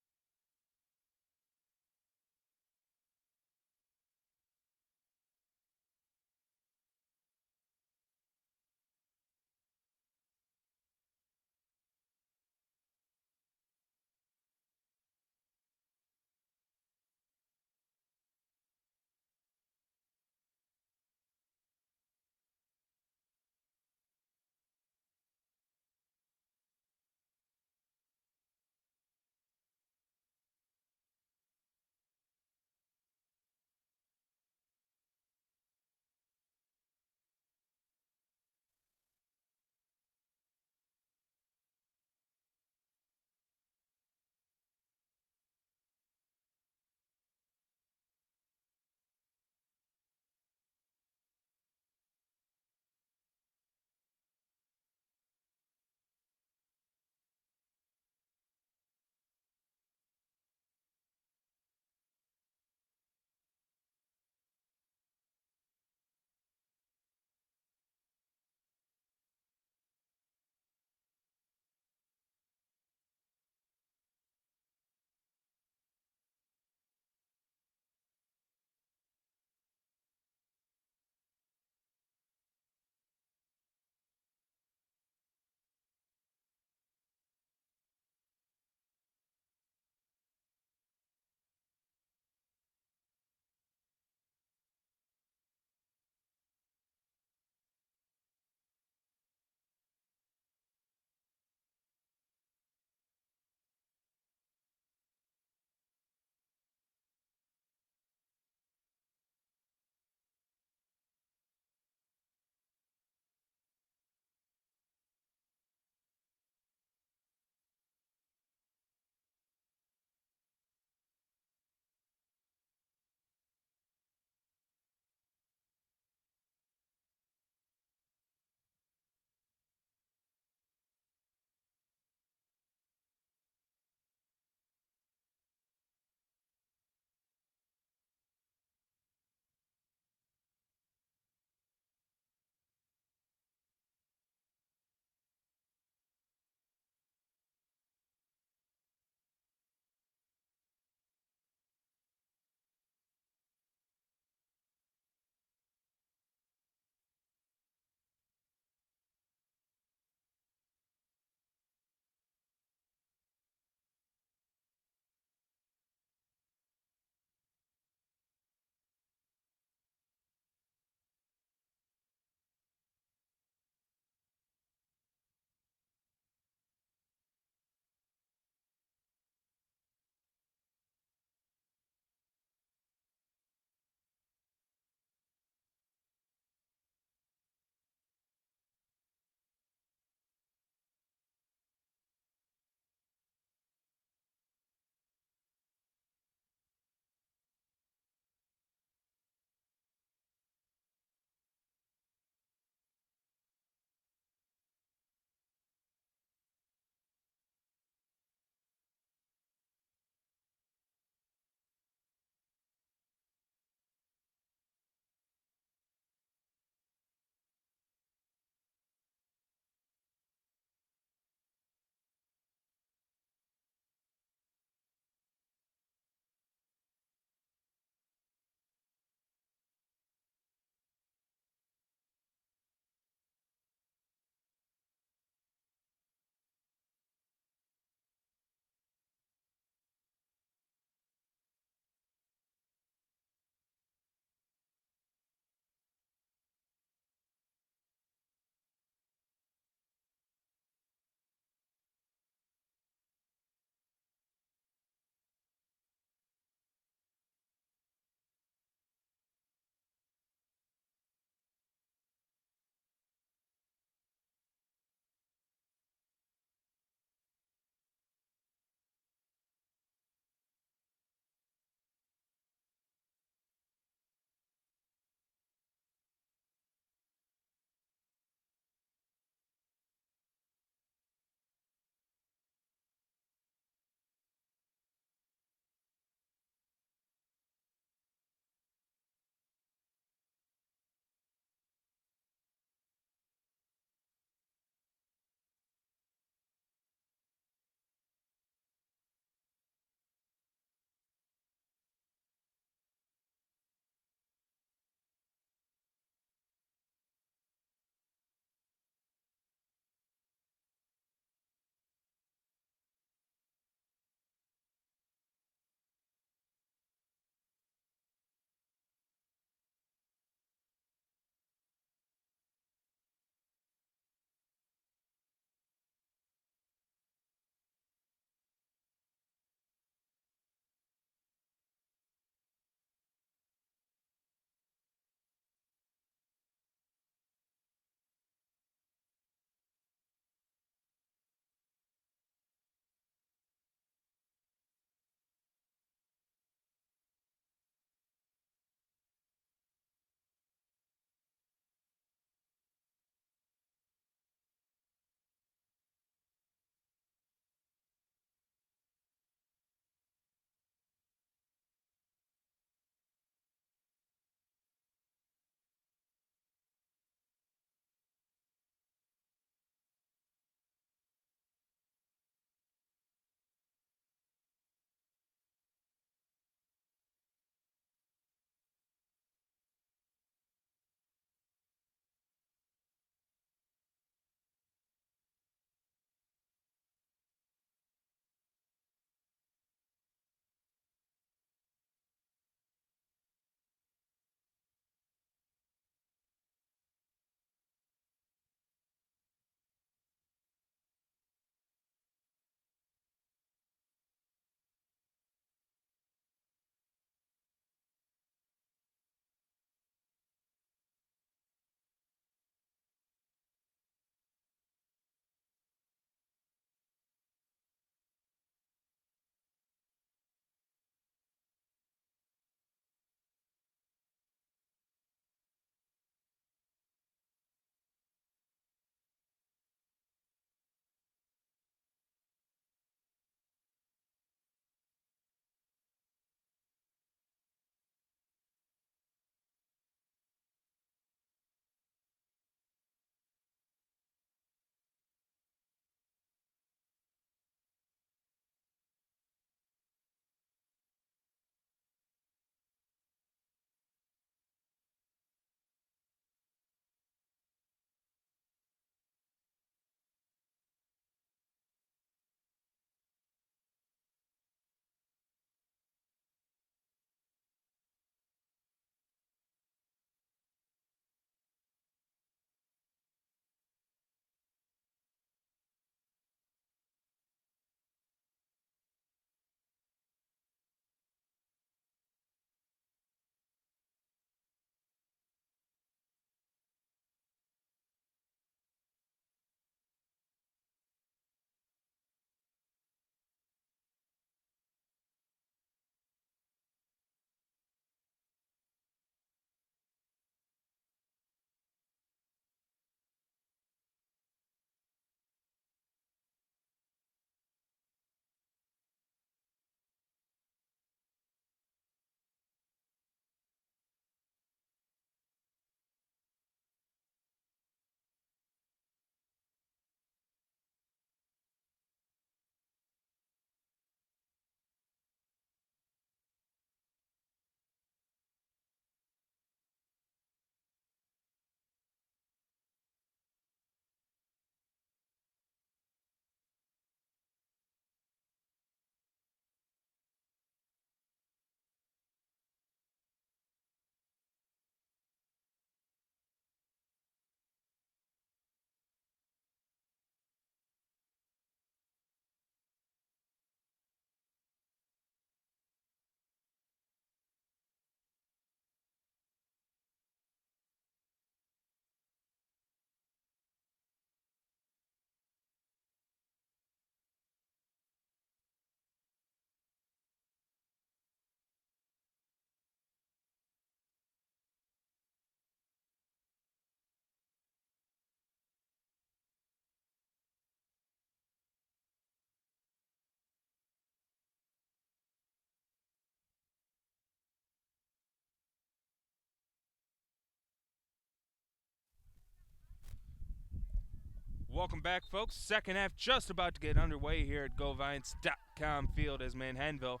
A: Welcome back, folks. Second half just about to get underway here at GoValiants.com field as Manhattanville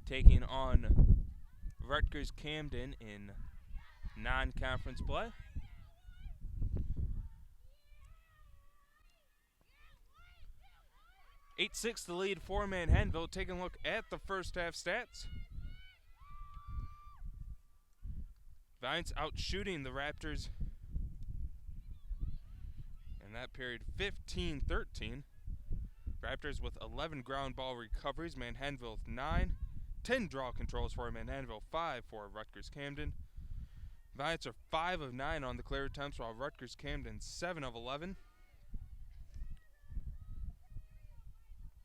A: taking on Rutgers-Camden in non-conference play. (8-6) the lead for Manhattanville. Taking a look at the first half stats. Valiants out shooting the Raptors in that period 15-13. Raptors with 11 ground ball recoveries, Manhattanville with 9. 10 draw controls for Manhattanville, 5 for Rutgers-Camden. Valiants are 5 of 9 on the clear attempts, while Rutgers-Camden 7 of 11.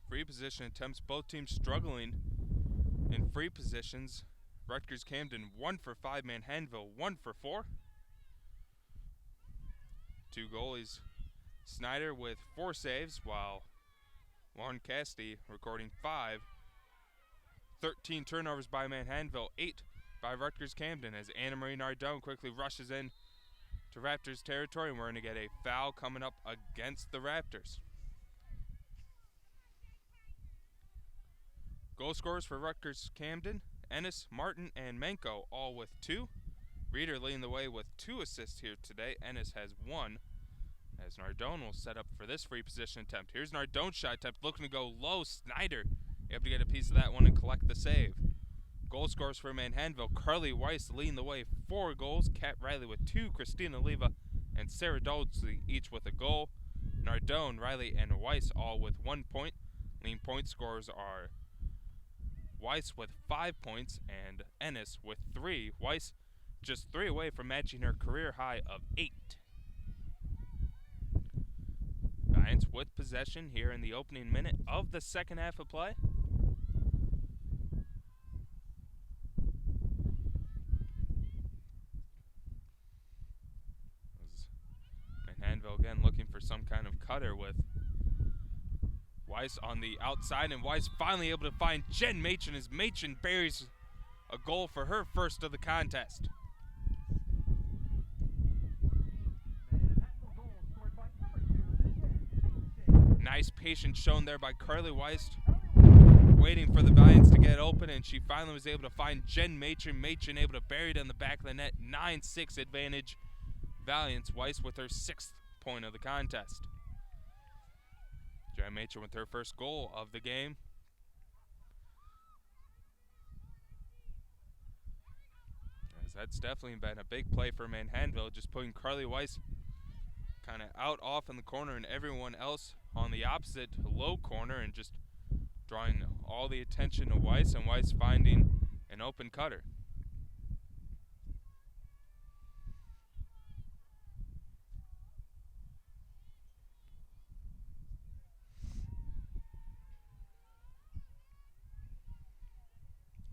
A: Free position attempts, both teams struggling in free positions. Rutgers-Camden 1 for 5, Manhattanville 1 for 4. Two goalies, Snyder with 4 saves, while Lauren Cassidy recording 5. 13 turnovers by Manhattanville, 8 by Rutgers-Camden as Anna Marie Nardone quickly rushes in to Raptors territory, and we're going to get a foul coming up against the Raptors. Goal scorers for Rutgers-Camden: Ennis, Martin, and Menko all with 2. Reeder leading the way with 2 assists here today. Ennis has 1. As Nardone will set up for this free position attempt. Here's Nardone's shot attempt, looking to go low. Snyder able to get a piece of that one and collect the save. Goal scorers for Manhattanville: Carly Weiss leading the way, 4 goals. Kat Riley with 2. Christina Leva and Sarah Dolce each with a goal. Nardone, Riley, and Weiss all with 1 point. Lean point scorers are Weiss with 5 points and Ennis with 3. Weiss just 3 away from matching her career high of 8. Giants with possession here in the opening minute of the second half of play. Manhattanville again looking for some kind of cutter with Weiss on the outside, and Weiss finally able to find Jen Machen as Machen buries a goal for her first of the contest. Nice patience shown there by Carly Weiss, waiting for the Valiants to get open, and she finally was able to find Jen Machen. Machen able to bury it in the back of the net. 9-6 advantage Valiants. Weiss with her 6th point of the contest. Jen Machen with her first goal of the game. As that's definitely been a big play for Manhattanville, just putting Carly Weiss kind of out off in the corner and everyone else on the opposite low corner, and just drawing all the attention to Weiss, and Weiss finding an open cutter.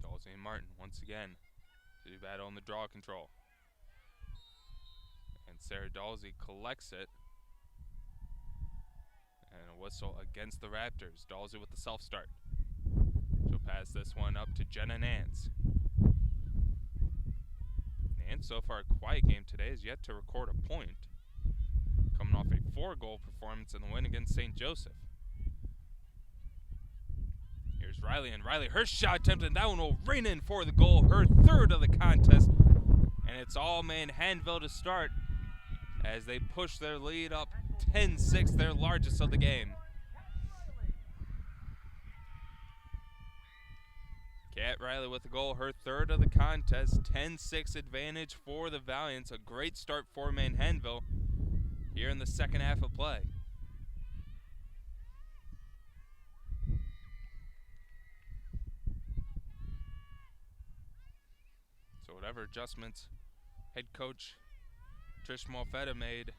A: Dolce and Martin once again to do battle on the draw control. And Sarah Dalsey collects it. And a whistle against the Raptors. Dalsey with the self-start. She'll pass this one up to Jenna Nance. Nance, so far a quiet game today, has yet to record a point, coming off a 4-goal performance in the win against St. Joseph. Here's Riley, and Riley, her shot attempt, and that one will ring in for the goal, her 3rd of the contest. And it's all Manhattanville to start as they push their lead up 10-6, their largest of the game. Kat Riley with the goal, her 3rd of the contest. 10-6 advantage for the Valiants. A great start for Manhattanville here in the second half of play. So whatever adjustments head coach Trish Malfetta made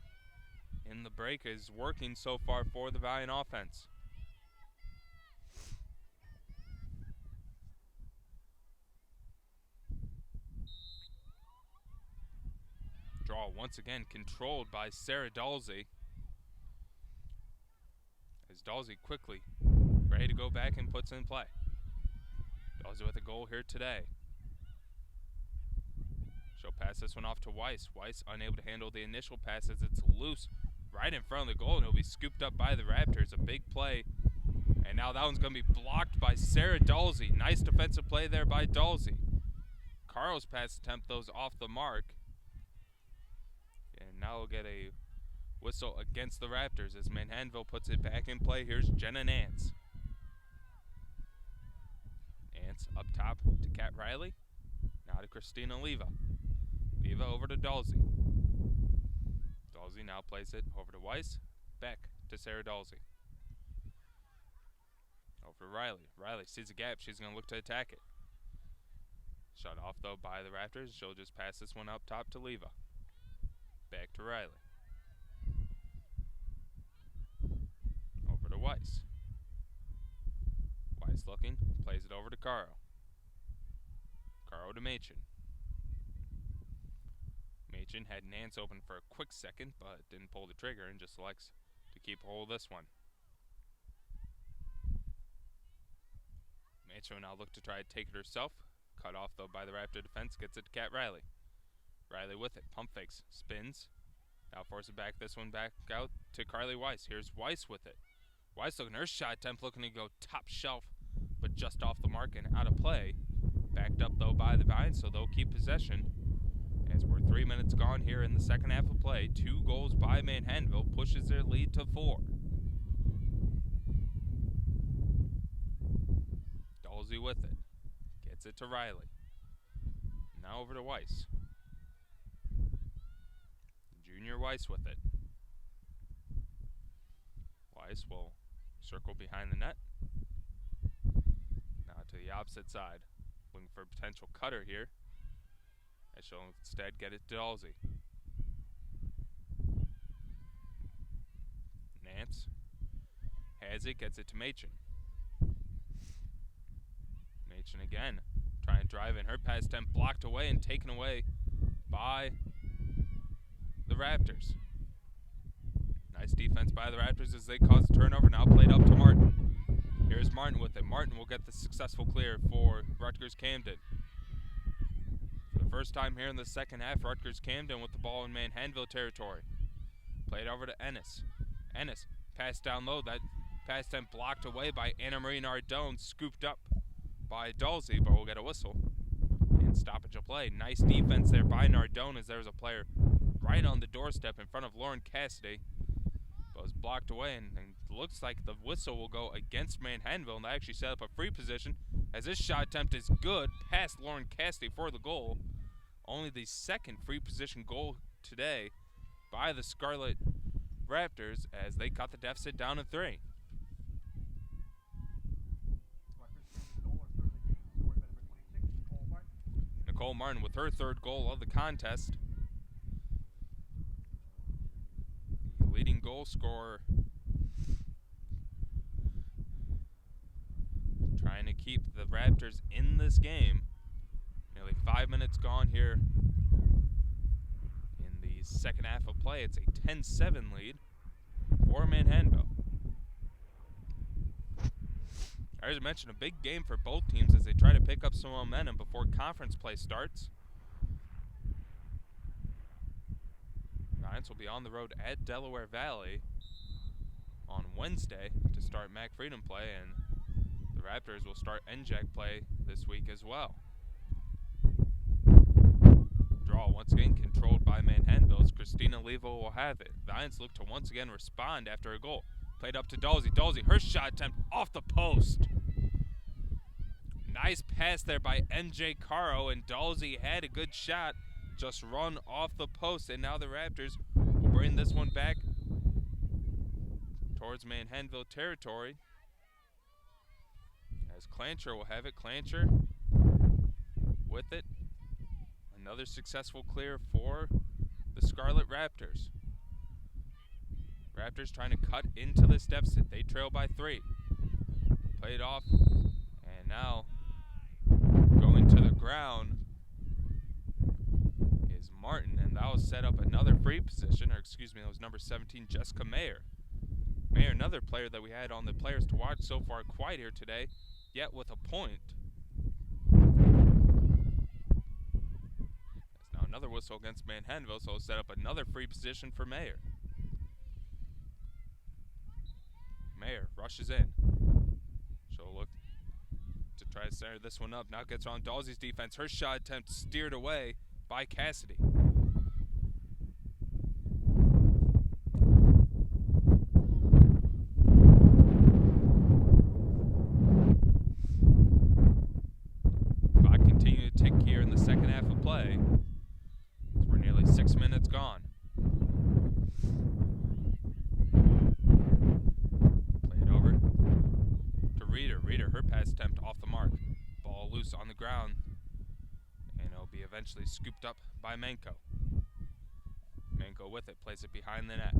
A: in the break is working so far for the Valiant offense. Draw once again controlled by Sarah Dalsey, as Dalsey quickly ready to go back and puts in play. Dalsey with a goal here today. She'll pass this one off to Weiss. Weiss unable to handle the initial pass as it's loose right in front of the goal, and it'll be scooped up by the Raptors. A big play. And now that one's going to be blocked by Sarah Dalsey. Nice defensive play there by Dalsey. Carl's pass attempt, those off the mark. And now we'll get a whistle against the Raptors as Manhattanville puts it back in play. Here's Jenna Nance. Nance up top to Kat Riley. Now to Christina Leva. Leva over to Dalsey. Dalsey now plays it over to Weiss. Back to Sarah Dalsey. Over to Riley. Riley sees a gap. She's going to look to attack it. Shut off, though, by the Raptors. She'll just pass this one up top to Leva. Back to Riley. Over to Weiss. Weiss looking. Plays it over to Caro. Caro to Machen. Machen had Nance open for a quick second, but didn't pull the trigger and just selects to keep hold of this one. Machen will now look to try to take it herself. Cut off, though, by the Raptor defense. Gets it to Kat Riley. Riley with it. Pump fakes. Spins. Now forces back this one back out to Carly Weiss. Here's Weiss with it. Weiss looking her shot attempt, looking to go top shelf, but just off the mark and out of play. Backed up, though, by the Valiants, so they'll keep possession. As we're 3 minutes gone here in the second half of play. 2 goals by Manhattanville pushes their lead to 4. Dalsey with it. Gets it to Riley. Now over to Weiss. Junior Weiss with it. Weiss will circle behind the net. Now to the opposite side. Looking for a potential cutter here. I shall instead get it to Dalsey. Nance has it, gets it to Machen. Machen again, trying to drive in. Her pass attempt blocked away and taken away by the Raptors. Nice defense by the Raptors as they cause a turnover. Now played up to Martin. Here's Martin with it. Martin will get the successful clear for Rutgers-Camden. For the first time here in the second half, Rutgers-Camden with the ball in Manhattanville territory. Played over to Ennis. Ennis passed down low. That pass attempt blocked away by Anna Marie Nardone. Scooped up by Dalsey, but we'll get a whistle. And stoppage of play. Nice defense there by Nardone as there was a player right on the doorstep in front of Lauren Cassidy. But was blocked away, and looks like the whistle will go against Manhattanville, and they actually set up a free position as this shot attempt is good past Lauren Cassidy for the goal. Only the second free position goal today by the Scarlet Raptors as they cut the deficit down to 3. Nicole Martin with her third goal of the contest. The leading goal scorer trying to keep the Raptors in this game. Nearly 5 minutes gone here in the second half of play. It's a 10-7 lead for Manhattanville. As I mentioned, a big game for both teams as they try to pick up some momentum before conference play starts. Giants will be on the road at Delaware Valley on Wednesday to start Mac Freedom play, and the Raptors will start NJAC play this week as well. Draw once again controlled by Manhattanville as Christina Leva will have it. Valiants look to once again respond after a goal. Played up to Dalsey. Dalsey, her shot attempt off the post. Nice pass there by MJ Caro, and Dalsey had a good shot, just run off the post, and now the Raptors will bring this one back towards Manhattanville territory. As Clancher will have it. Clancher with it. Another successful clear for the Scarlet Raptors. Raptors trying to cut into this deficit. They trail by 3. Played off, and now going to the ground is Martin, and that will set up another free position, or excuse me, that was number 17, Jessica Mayer. Mayer, another player that we had on the players to watch so far, quiet here today, yet with a point. That's now another whistle against Manhattanville, so it'll set up another free position for Mayer. Mayer rushes in. She'll look to try to center this one up. Now gets on Dalsey's defense. Her shot attempt steered away by Cassidy. Clock continuing to tick here in the second half of play. We're nearly 6 minutes gone. Play it over to Reeder. Reeder, her pass attempt off the mark. Ball loose on the ground. And it'll be eventually scooped up by Manko. Manko with it, plays it behind the net.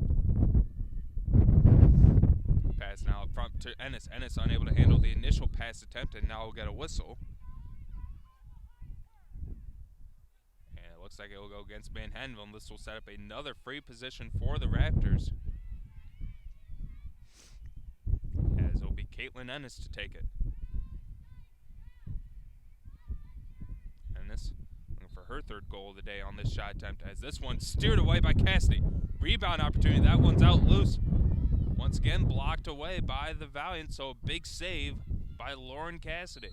A: Pass now up front to Ennis. Ennis unable to handle the initial pass attempt, and now we'll get a whistle. And it looks like it will go against Manhattanville, and this will set up another free position for the Raptors. As it will be Caitlin Ennis to take it. Ennis looking for her third goal of the day on this shot attempt, as this one steered away by Cassidy. Rebound opportunity, that one's out loose. Once again blocked away by the Valiants, so a big save by Lauren Cassidy.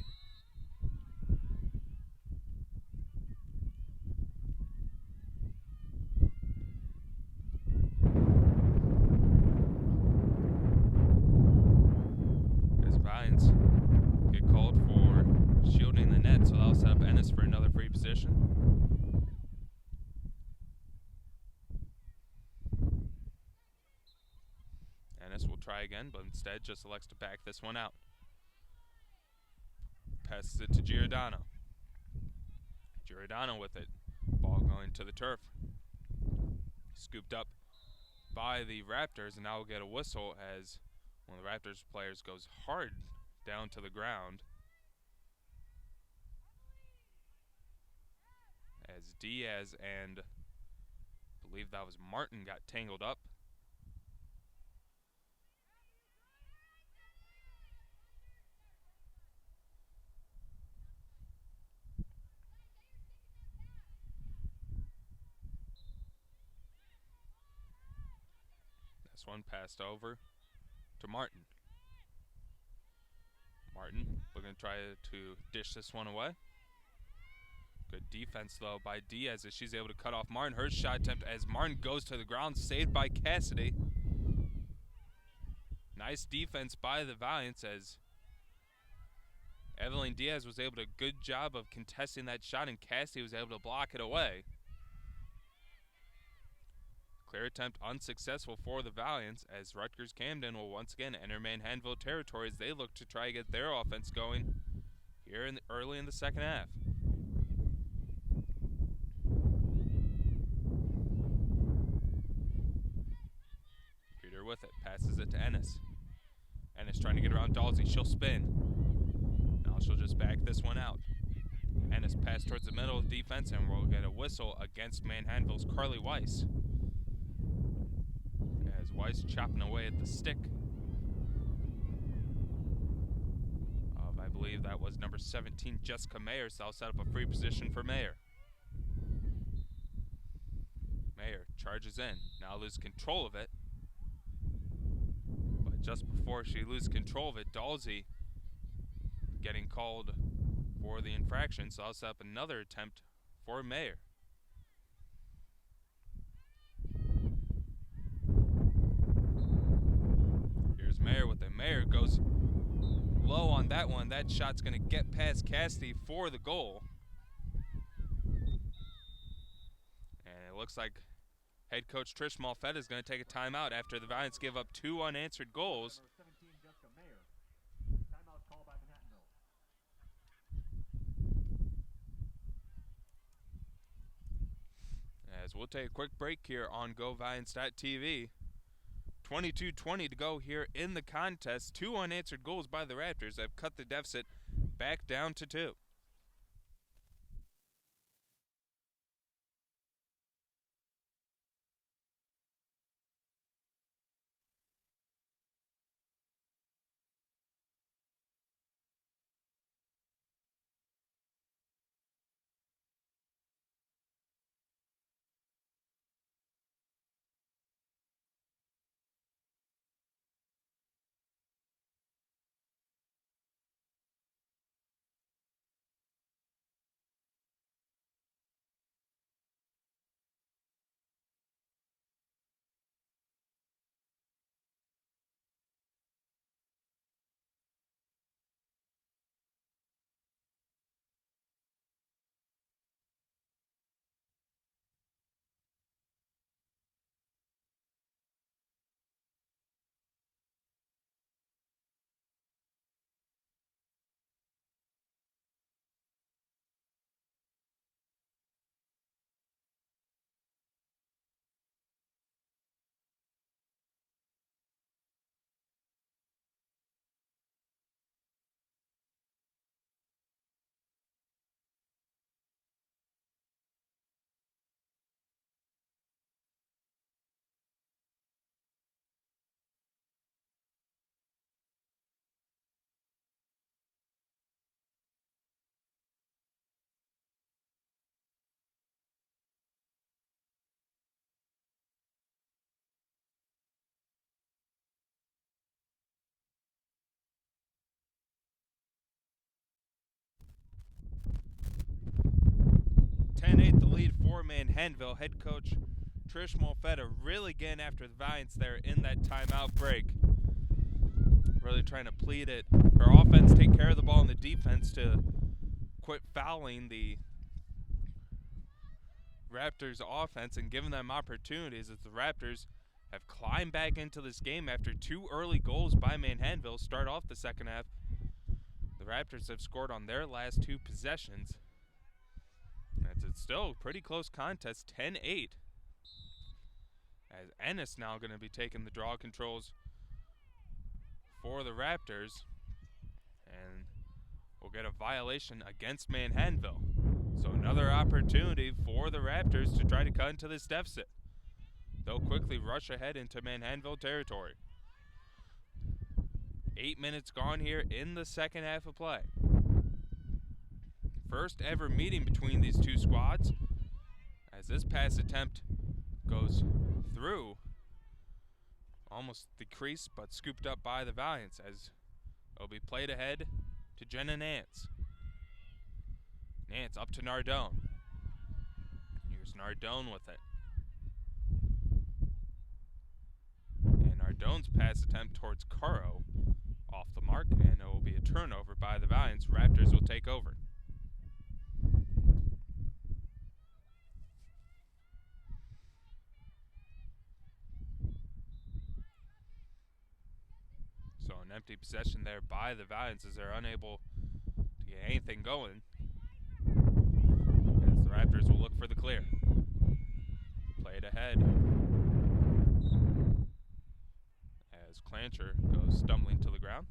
A: As Valiants get called for shielding the net, so that'll set up Ennis for another free position. Ennis will try again, but instead just elects to back this one out. Passes it to Giordano. Giordano with it. Ball going to the turf. Scooped up by the Raptors, and now we'll get a whistle as one of the Raptors players goes hard down to the ground. As Diaz and I believe that was Martin got tangled up. This one passed over to Martin. Martin looking to try to dish this one away. Good defense, though, by Diaz as she's able to cut off Martin. Her shot attempt as Martin goes to the ground, saved by Cassidy. Nice defense by the Valiants as Evelyn Diaz was able to do a good job of contesting that shot, and Cassidy was able to block it away. Clear attempt unsuccessful for the Valiants as Rutgers-Camden will once again enter Manhattanville territory as they look to try to get their offense going here early in the second half. Peter with it, passes it to Ennis. Ennis trying to get around Dalsey, she'll spin. Now she'll just back this one out. Ennis pass towards the middle of the defense, and we'll get a whistle against Manhattanville's Carly Weiss. As Weiss chopping away at the stick of, I believe that was number 17, Jessica Mayer, so I'll set up a free position for Mayer. Mayer charges in, now loses control of it. But just before she loses control of it, Dalsey getting called for the infraction, so I'll set up another attempt for Mayer. Here's Mayer with it. Mayer goes low on that one. That shot's going to get past Cassidy for the goal. And it looks like head coach Trish Malfetta is going to take a timeout after the Valiants give up 2 unanswered goals. As we'll take a quick break here on GoValiants.tv. 22:20 to go here in the contest. 2 unanswered goals by the Raptors have cut the deficit back down to 2. 10-8 the lead for Manhattanville. Head coach Trish Molfetta really getting after the Valiants there in that timeout break. Really trying to plead it. Her offense take care of the ball and the defense to quit fouling the Raptors offense and giving them opportunities as the Raptors have climbed back into this game after 2 early goals by Manhattanville start off the second half. The Raptors have scored on their last 2 possessions. It's still a pretty close contest, 10-8. As Ennis now going to be taking the draw controls for the Raptors. And we'll get a violation against Manhattanville. So another opportunity for the Raptors to try to cut into this deficit. They'll quickly rush ahead into Manhattanville territory. 8 minutes gone here in the second half of play. First ever meeting between these two squads as this pass attempt goes through almost the crease but scooped up by the Valiants as it'll be played ahead to Jenna Nance. Nance up to Nardone. Here's Nardone with it. And Nardone's pass attempt towards Caro off the mark, and it will be a turnover by the Valiants. Raptors will take over. So an empty possession there by the Valiants as they're unable to get anything going. As the Raptors will look for the clear. Played ahead. As Clancher goes stumbling to the ground.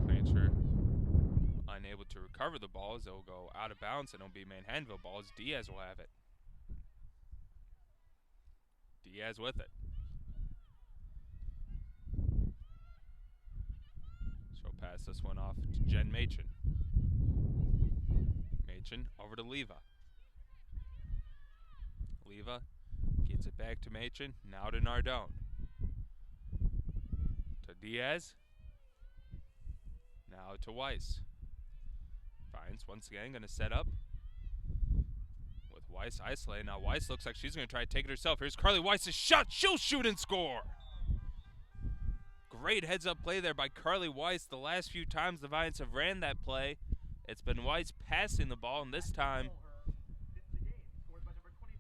A: Clancher unable to recover the ball as they'll go out of bounds, and it'll be Manhattanville ball as Diaz will have it. Diaz with it. She'll pass this one off to Jen Machen. Machen over to Leva. Leva gets it back to Machen. Now to Nardone. To Diaz. Now to Weiss. Vines once again going to set up. Weiss isolated. Now Weiss looks like she's going to try to take it herself. Here's Carly Weiss's shot. She'll shoot and score. Great heads-up play there by Carly Weiss. The last few times the Valiants have ran that play, it's been Weiss passing the ball, and this time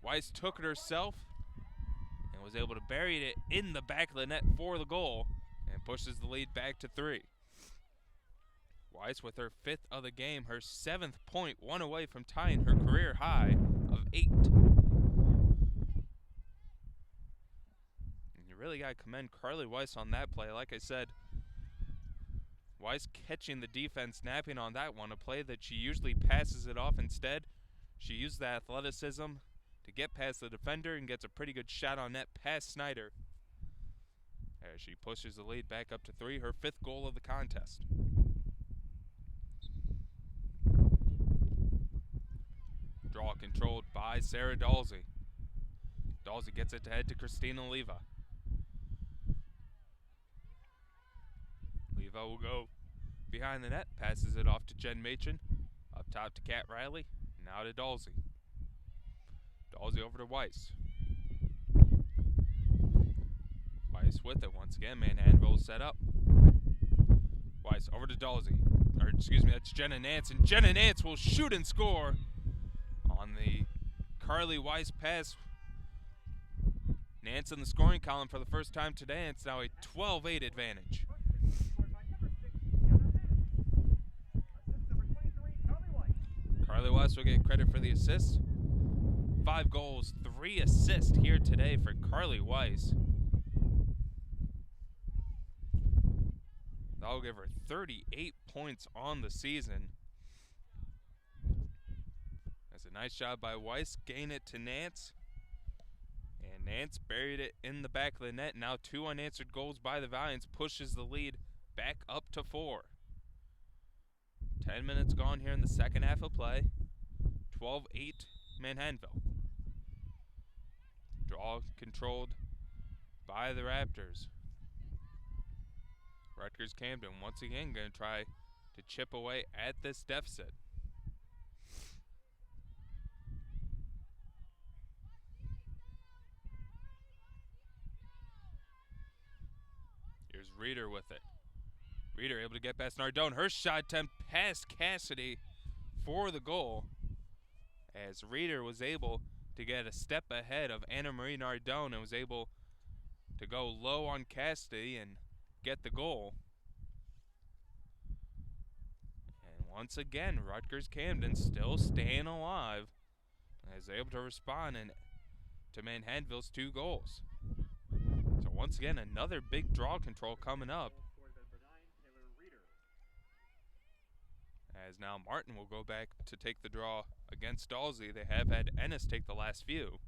A: Weiss took it herself and was able to bury it in the back of the net for the goal and pushes the lead back to 3. Weiss with her 5th of the game, her 7th point, one away from tying her career high of 8. And you really got to commend Carly Weiss on that play. Like I said, Weiss catching the defense, napping on that one, a play that she usually passes it off. Instead, she used the athleticism to get past the defender and gets a pretty good shot on net past Snyder. As she pushes the lead back up to 3, her 5th goal of the contest. Draw controlled by Sarah Dalsey. Dalsey gets it to head to Christina Leva. Leva will go behind the net, passes it off to Jen Machen. Up top to Kat Riley, now to Dalsey. Dalsey over to Weiss. Weiss with it once again, Manhattanville set up. Weiss over to Dalsey. Or excuse me, that's Jenna Nance, and Jenna Nance will shoot and score on the Carly Weiss pass. Nance in the scoring column for the first time today, and it's now a 12-8 advantage. Carly Weiss will get credit for the assist. 5 goals, 3 assists here today for Carly Weiss. That'll give her 38 points on the season. That's a nice job by Weiss. Gain it to Nance. And Nance buried it in the back of the net. Now 2 unanswered goals by the Valiants pushes the lead back up to 4. 10 minutes gone here in the second half of play. 12-8 Manhattanville. Draw controlled by the Raptors. Rutgers-Camden once again going to try to chip away at this deficit. Here's Reeder with it. Reeder able to get past Nardone. Her shot attempt past Cassidy for the goal, as Reeder was able to get a step ahead of Anna Marie Nardone and was able to go low on Cassidy and get the goal. And once again, Rutgers-Camden still staying alive as they're able to respond to Manhattanville's 2 goals. So once again, another big draw control coming up. As now Martin will go back to take the draw against Dalsey. They have had Ennis take the last few.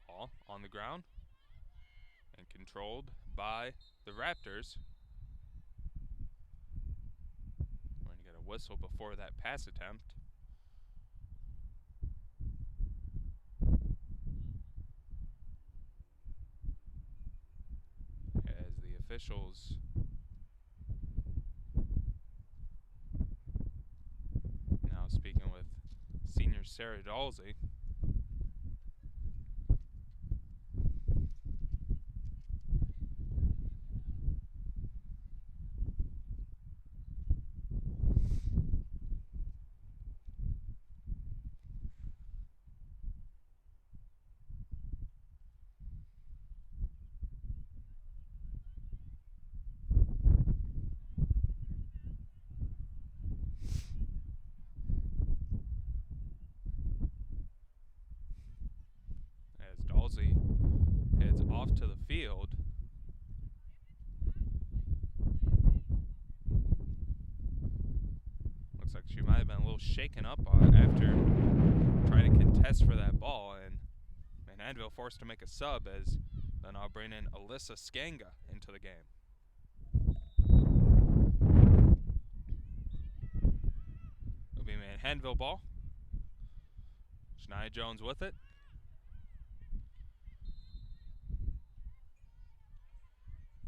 A: Ball on the ground and controlled by the Raptors. We're going to get a whistle before that pass attempt. As the officials now speaking with senior Sarah Dalsey. Dalsey heads off to the field. Looks like she might have been a little shaken up after trying to contest for that ball, and Manhattanville forced to make a sub as they'll now bring in Alyssa Skanga into the game. It'll be Manhattanville ball. Shania Jones with it.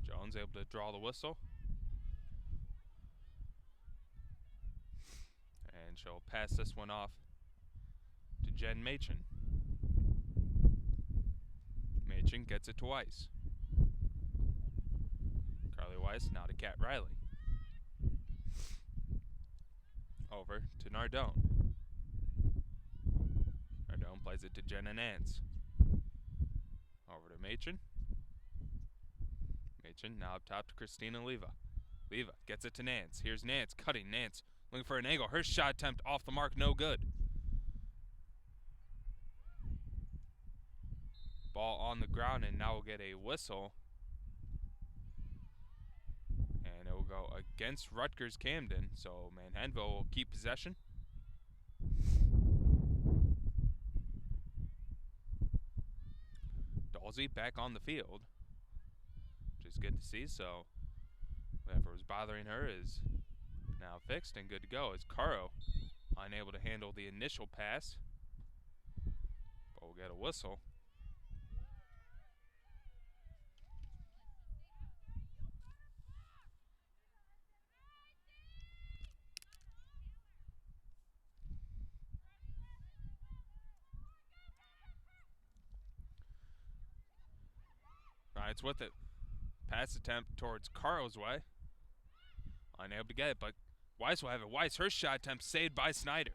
A: Jones able to draw the whistle. And she'll pass this one off to Jen Machen. Machen gets it to Weiss. Carly Weiss now to Kat Riley. Over to Nardone. Nardone plays it to Jenna Nance. Over to Machen. Machen now up top to Christina Leva. Leva gets it to Nance. Here's Nance cutting. Nance looking for an angle. Her shot attempt off the mark, no good. Ball on the ground, and now we'll get a whistle. And it will go against Rutgers-Camden, so Manhattanville will keep possession. Dalsey back on the field, which is good to see. So whatever was bothering her is now fixed and good to go, as Caro unable to handle the initial pass, but we'll get a whistle. It's with it. Pass attempt towards Caro's way. Unable to get it, but Weiss will have it. Weiss, her shot attempt saved by Snyder.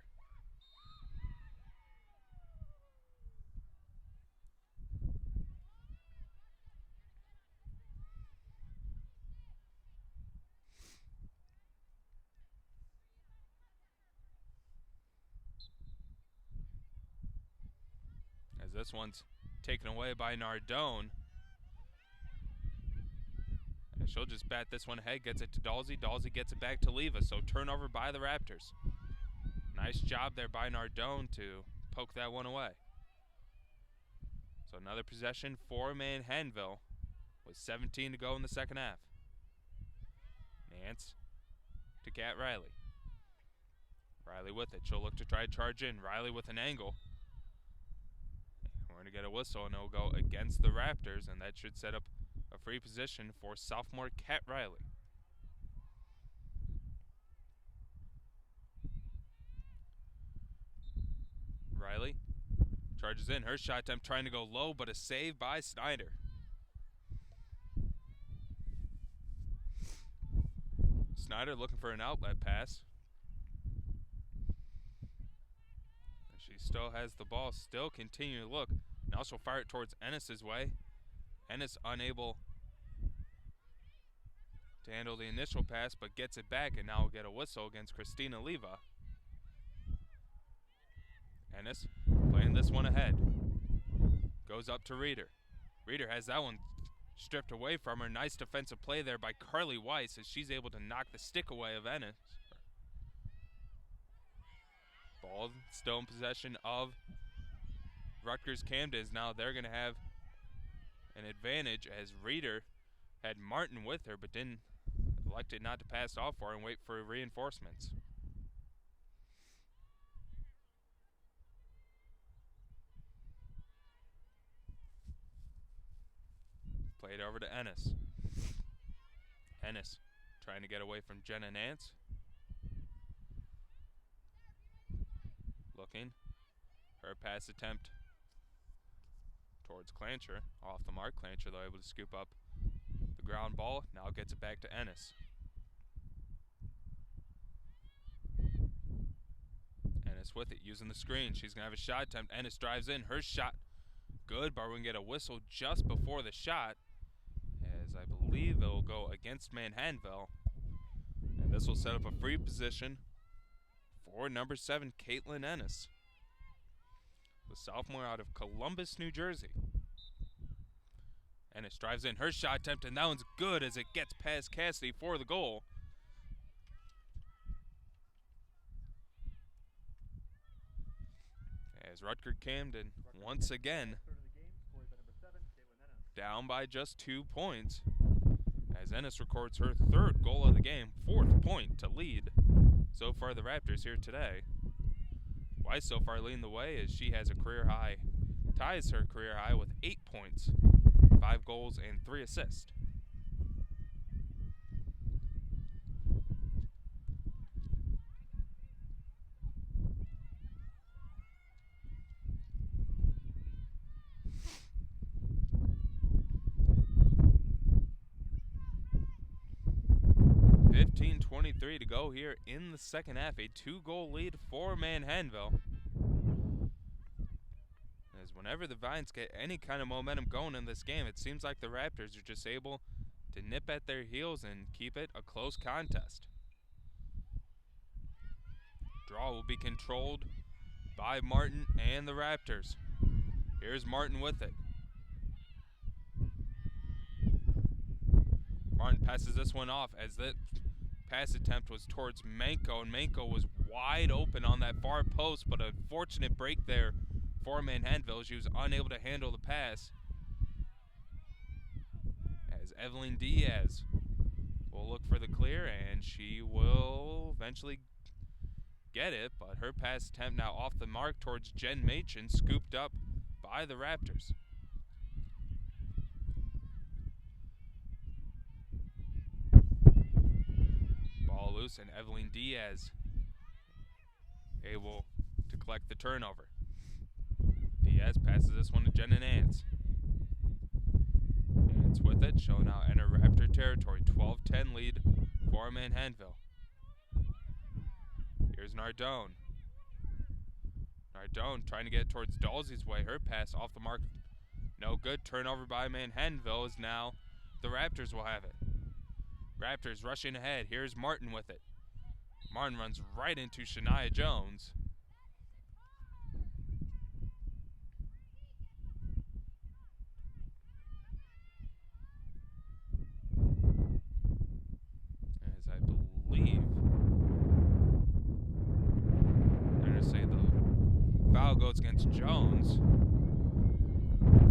A: As this one's taken away by Nardone. And she'll just bat this one ahead, gets it to Dalsey. Dalsey gets it back to Leva, so turnover by the Raptors. Nice job there by Nardone to poke that one away. So another possession for Manhattanville with 17 to go in the second half. Nance to Kat Riley. Riley with it. She'll look to try to charge in. Riley with an angle. We're going to get a whistle, and it'll go against the Raptors, and that should set up a free position for sophomore Kat Riley. Riley charges in. Her shot attempt trying to go low, but a save by Snyder. Snyder looking for an outlet pass. She still has the ball, still continuing to look. Now she'll fire it towards Ennis's way. Ennis unable to handle the initial pass, but gets it back, and now will get a whistle against Christina Leva. Ennis playing this one ahead. Goes up to Reeder. Reeder has that one stripped away from her. Nice defensive play there by Carly Weiss as she's able to knock the stick away of Ennis. Ball still in possession of Rutgers-Camden. Now they're going to have an advantage as Reeder had Martin with her but elected not to pass off for her and wait for reinforcements. Played over to Ennis. Ennis trying to get away from Jenna Nance. Looking. Her pass attempt towards Clancher. Off the mark. Clancher, though, able to scoop up the ground ball. Now gets it back to Ennis. Ennis with it, using the screen. She's going to have a shot attempt. Ennis drives in. Her shot good, but we're going to get a whistle just before the shot, as I believe it will go against Manhattanville. And this will set up a free position for number 7, Caitlin Ennis, the sophomore out of Columbus, New Jersey. Ennis drives in. Her shot attempt, and that one's good as it gets past Cassidy for the goal. As Rutger-Camden once again down by just 2 points, as Ennis records her 3rd goal of the game, 4th point to lead so far the Raptors here today. Weiss so far leading the way as she has a career high, ties her career high with 8 points, 5 goals and 3 assists. .23 to go here in the second half. A 2-goal lead for Manhattanville. As whenever the Valiants get any kind of momentum going in this game, it seems like the Raptors are just able to nip at their heels and keep it a close contest. Draw will be controlled by Martin and the Raptors. Here's Martin with it. Martin passes this one off as the pass attempt was towards Manko, and Manko was wide open on that far post, but a fortunate break there for Manhattanville. She was unable to handle the pass. As Evelyn Diaz will look for the clear, and she will eventually get it, but her pass attempt now off the mark towards Jen Machen, scooped up by the Raptors. Ball loose, and Evelyn Diaz able to collect the turnover. Diaz passes this one to Jenna Nance. Nance with it. She'll now enter Raptor territory. 12-10 lead for Manhattanville. Here's Nardone. Nardone trying to get towards Dalsey's way. Her pass off the mark. No good. Turnover by Manhattanville is now the Raptors will have it. Raptors rushing ahead. Here's Martin with it. Martin runs right into Shania Jones. As I believe they're going to say the foul goes against Jones.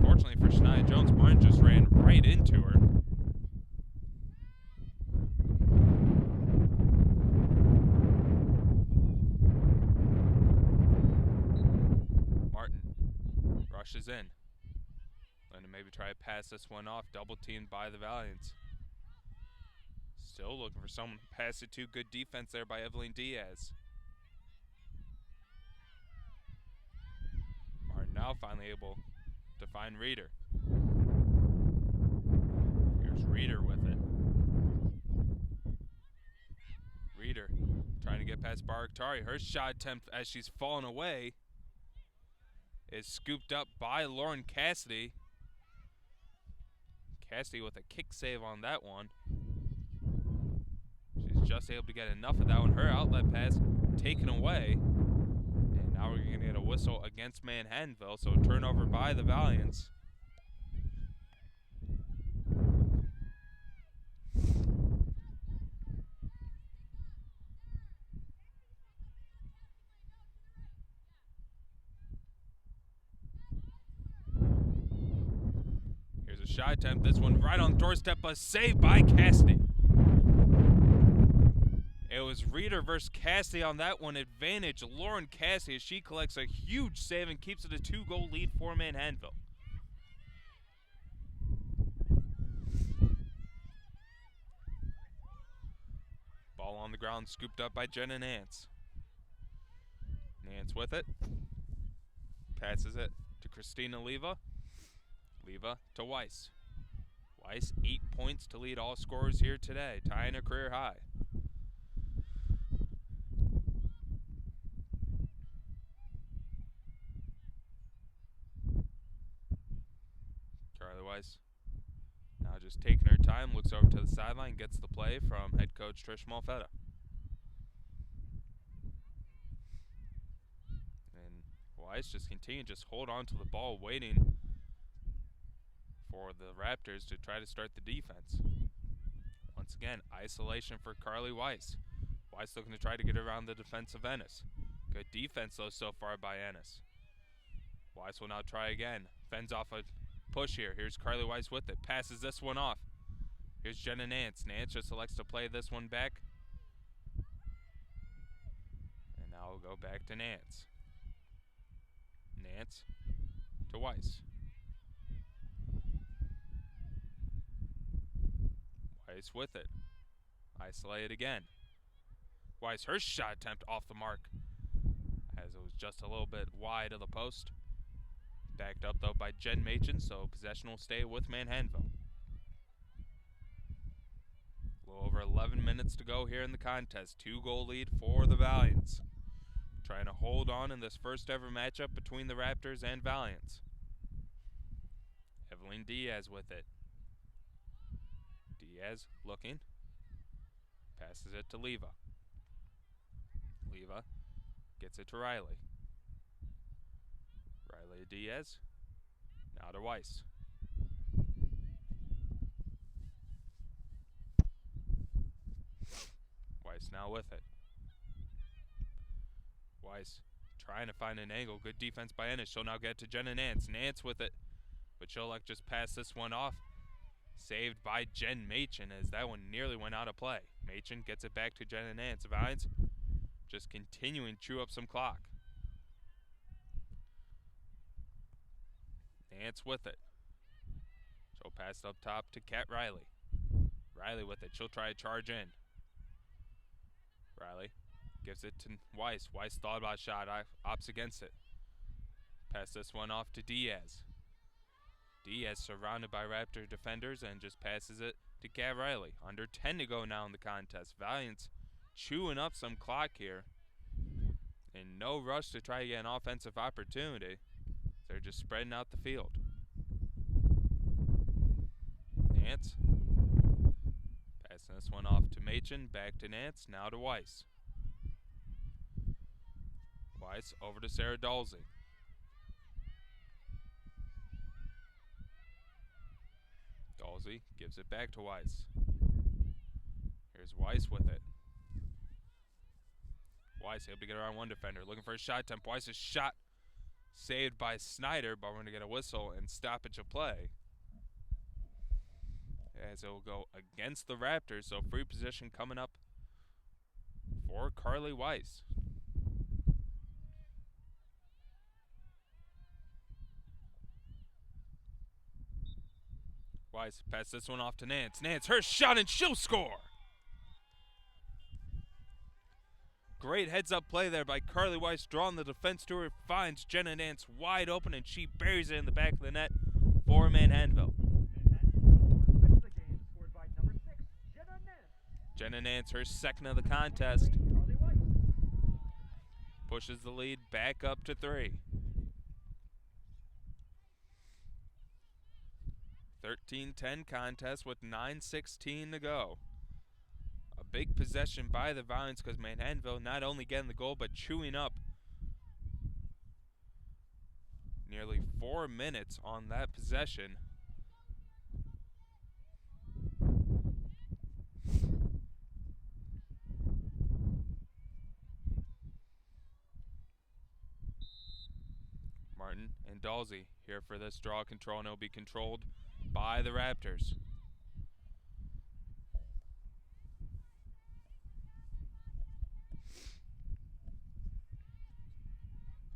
A: Fortunately for Shania Jones, Martin just ran right into her. in. Going to maybe try to pass this one off. Double teamed by the Valiants. Still looking for someone to pass it to. Good defense there by Evelyn Diaz. Martin now finally able to find Reeder. Here's Reeder with it. Reeder trying to get past Baraktari. Her shot attempt as she's fallen away is scooped up by Lauren Cassidy. Cassidy with a kick save on that one. She's just able to get enough of that one. Her outlet pass taken away. And now we're going to get a whistle against Manhattanville. So turnover by the Valiants. Here's a shot attempt. This one right on doorstep, but saved by Cassidy. It was Reeder versus Cassidy on that one. Advantage Lauren Cassidy as she collects a huge save and keeps it a 2-goal lead for Manhattanville. Ball on the ground, scooped up by Jenna Nance. Nance with it. Passes it to Christina Leva. Leva to Weiss. Weiss, 8 points to lead all scorers here today, tying a career high. Charlie Weiss now just taking her time, looks over to the sideline, gets the play from head coach Trish Malfetta. And Weiss just continue, just hold on to the ball, waiting for the Raptors to try to start the defense. Once again, isolation for Carly Weiss. Weiss looking to try to get around the defense of Ennis. Good defense though so far by Ennis. Weiss will now try again. Fends off a push here. Here's Carly Weiss with it. Passes this one off. Here's Jenna Nance. Nance just elects to play this one back. And now we'll go back to Nance. Nance to Weiss. Weiss with it. Isolate again. Weiss, her shot attempt off the mark, as it was just a little bit wide of the post. Backed up though by Jen Machen, so possession will stay with Manhattanville. A little over 11 minutes to go here in the contest. 2-goal lead for the Valiants. Trying to hold on in this first ever matchup between the Raptors and Valiants. Evelyn Diaz with it. Diaz looking. Passes it to Leva. Leva gets it to Riley. Riley to Diaz. Now to Weiss. Weiss now with it. Weiss trying to find an angle. Good defense by Ennis. She'll now get to Jenna Nance. Nance with it. But she'll just pass this one off. Saved by Jen Machen as that one nearly went out of play. Machen gets it back to Jenna Nance. Valiants just continuing to chew up some clock. Nance with it. She'll pass it up top to Kat Riley. Riley with it. She'll try to charge in. Riley gives it to Weiss. Weiss thought about a shot. Opts against it. Pass this one off to Diaz. Diaz surrounded by Raptor defenders and just passes it to Kat Riley. Under 10 to go now in the contest. Valiants chewing up some clock here. In no rush to try to get an offensive opportunity. They're just spreading out the field. Nance. Passing this one off to Machen. Back to Nance. Now to Weiss. Weiss over to Sarah Dalsey. Dalsey gives it back to Weiss. Here's Weiss with it. Weiss able to get around one defender. Looking for a shot attempt. Weiss's shot saved by Snyder, but we're going to get a whistle and stoppage of play. As it will go against the Raptors, so free position coming up for Carly Weiss. Weiss pass this one off to Nance. Nance, her shot, and she'll score. Great heads-up play there by Carly Weiss, drawing the defense to her, finds Jenna Nance wide open, and she buries it in the back of the net for Manhattanville.
B: Manhattanville, for second of the game, scored by number 6, Jenna Nance.
A: Jenna Nance, her second of the contest,
B: Carly Weiss.
A: pushes the lead back up to 3. 13-10 contest with 9:16 to go. A big possession by the Valiants because Manhattanville not only getting the goal but chewing up nearly 4 minutes on that possession. Martin and Dalsey here for this draw control, and it'll be controlled by the Raptors.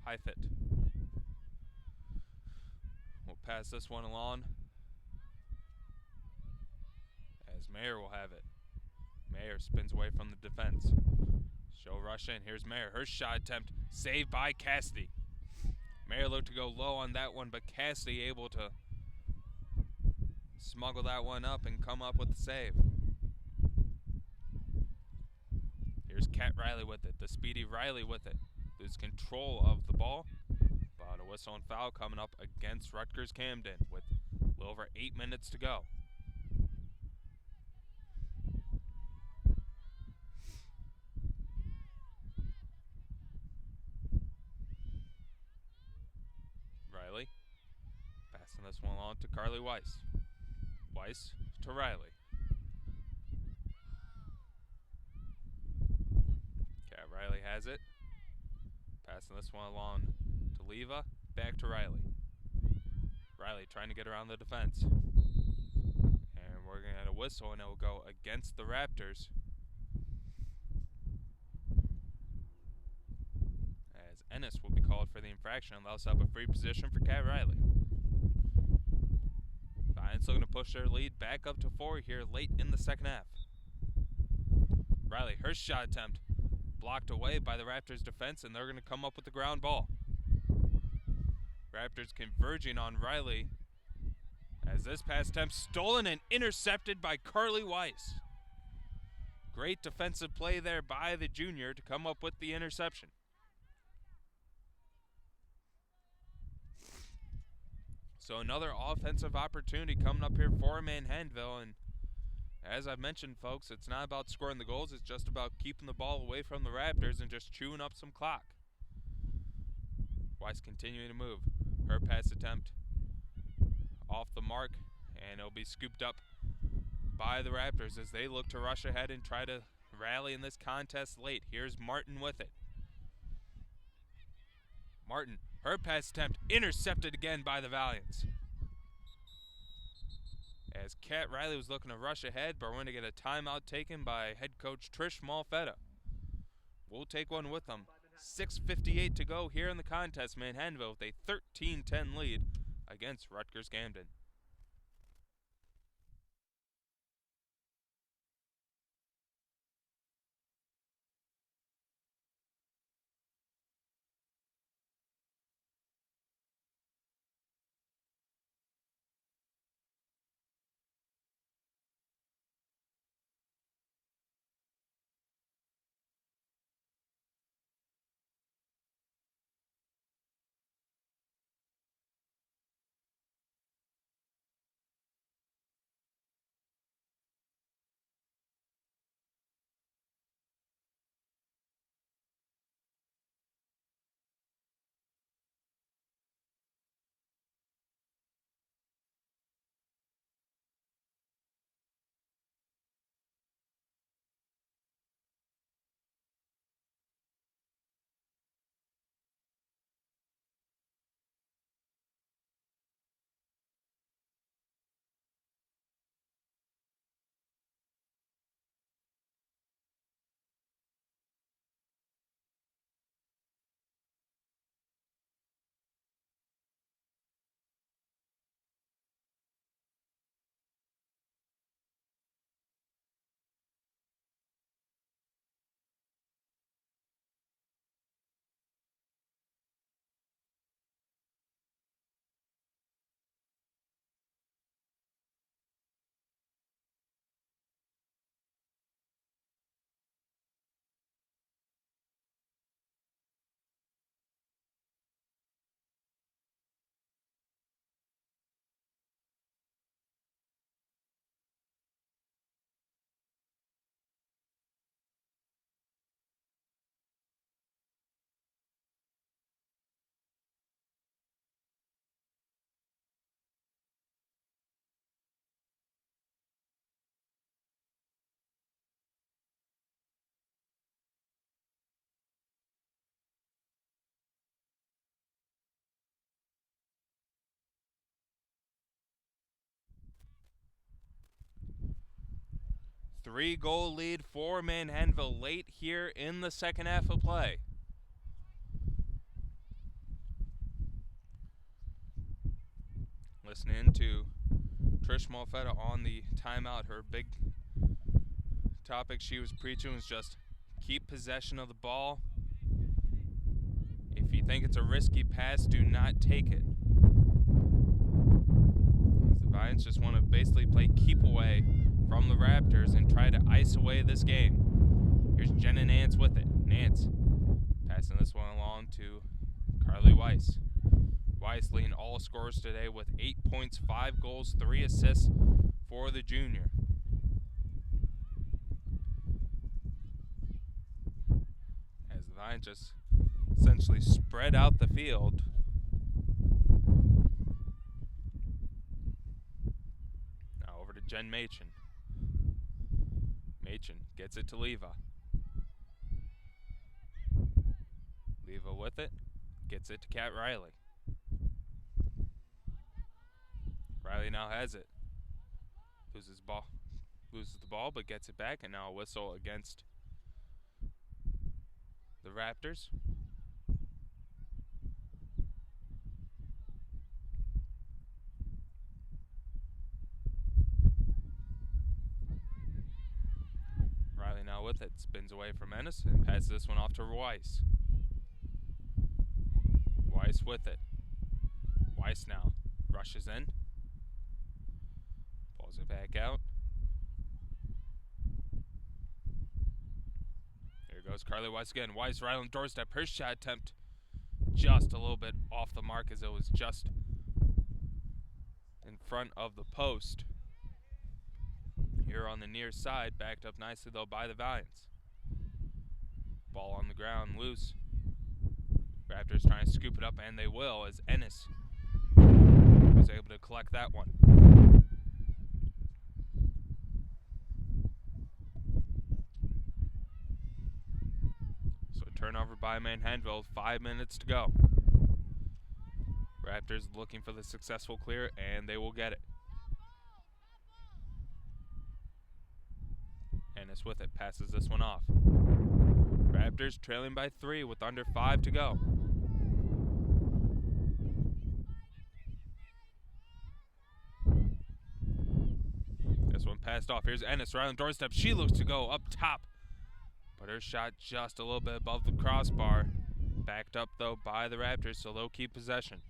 A: Highfit will pass this one along as Mayer will have it. Mayer spins away from the defense. She'll rush in. Here's Mayer. Her shot attempt saved by Cassidy. Mayer looked to go low on that one, but Cassidy able to smuggle that one up and come up with the save. Here's Kat Riley with it. The speedy Riley with it. Loses control of the ball, but a whistle and foul coming up against Rutgers-Camden with a little over 8 minutes to go. Riley passing this one along to Carly Weiss. Weiss to Riley. Kat Riley has it. Passing this one along to Leva, back to Riley. Riley trying to get around the defense. And we're going to get a whistle, and it will go against the Raptors. As Ennis will be called for the infraction, and they'll set up a free position for Kat Riley. Valiants looking to push their lead back up to 4 here late in the second half. Riley, her shot attempt blocked away by the Raptors defense, and they're going to come up with the ground ball. Raptors converging on Riley as this pass attempt stolen and intercepted by Carly Weiss. Great defensive play there by the junior to come up with the interception. So another offensive opportunity coming up here for Manhattanville, and as I've mentioned, folks, it's not about scoring the goals, it's just about keeping the ball away from the Raptors and just chewing up some clock. Weiss continuing to move. Her pass attempt off the mark, and it'll be scooped up by the Raptors as they look to rush ahead and try to rally in this contest late. Here's Martin with it. Martin, her pass attempt intercepted again by the Valiants. As Kat Riley was looking to rush ahead, but we're going to get a timeout taken by head coach Trish Malfetta. We'll take one with them. 6:58 to go here in the contest. Manhattanville with a 13-10 lead against Rutgers-Camden. 3-goal lead for Manhattanville late here in the second half of play. Listening to Trish Malfetta on the timeout, her big topic she was preaching was just keep possession of the ball. If you think it's a risky pass, do not take it. As the Valiants just want to basically play keep away from the Raptors and try to ice away this game. Here's Jenna Nance with it. Nance passing this one along to Carly Weiss. Weiss leading all scorers today with 8 points, 5 goals, 3 assists for the junior. As the Valiants just essentially spread out the field. Now over to Jen Machen. Machen gets it to Leva. Leva with it, gets it to Kat Riley. Riley now has it. Loses the ball, but gets it back, and now a whistle against the Raptors. Riley now with it, spins away from Ennis and passes this one off to Weiss. Weiss with it. Weiss now rushes in. Pulls it back out. Here goes Carly Weiss again. Weiss right on the doorstep. Her shot attempt just a little bit off the mark as it was just in front of the post. Here on the near side, backed up nicely though by the Valiants. Ball on the ground, loose. Raptors trying to scoop it up, and they will, as Ennis was able to collect that one. So a turnover by Manhattanville, 5 minutes to go. Raptors looking for the successful clear, and they will get it. Ennis with it, passes this one off. Raptors trailing by 3 with under 5 to go. This one passed off. Here's Ennis right on the doorstep. She looks to go up top, but her shot just a little bit above the crossbar. Backed up though by the Raptors, so they'll keep possession.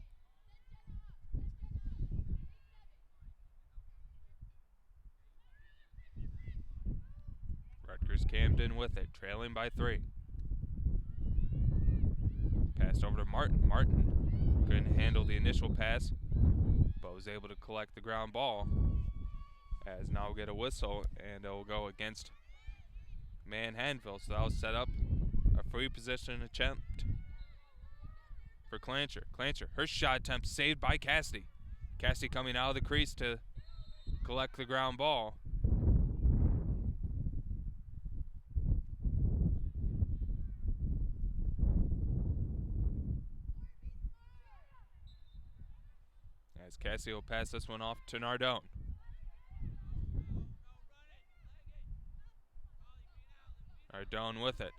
A: Rutgers-Camden with it, trailing by 3. Passed over to Martin. Martin couldn't handle the initial pass, but was able to collect the ground ball. As now we'll get a whistle, and it will go against Manhattanville. So that'll set up a free position attempt for Clancher. Clancher, her shot attempt saved by Cassidy. Cassidy coming out of the crease to collect the ground ball. As Cassidy will pass this one off to Nardone. Nardone with it,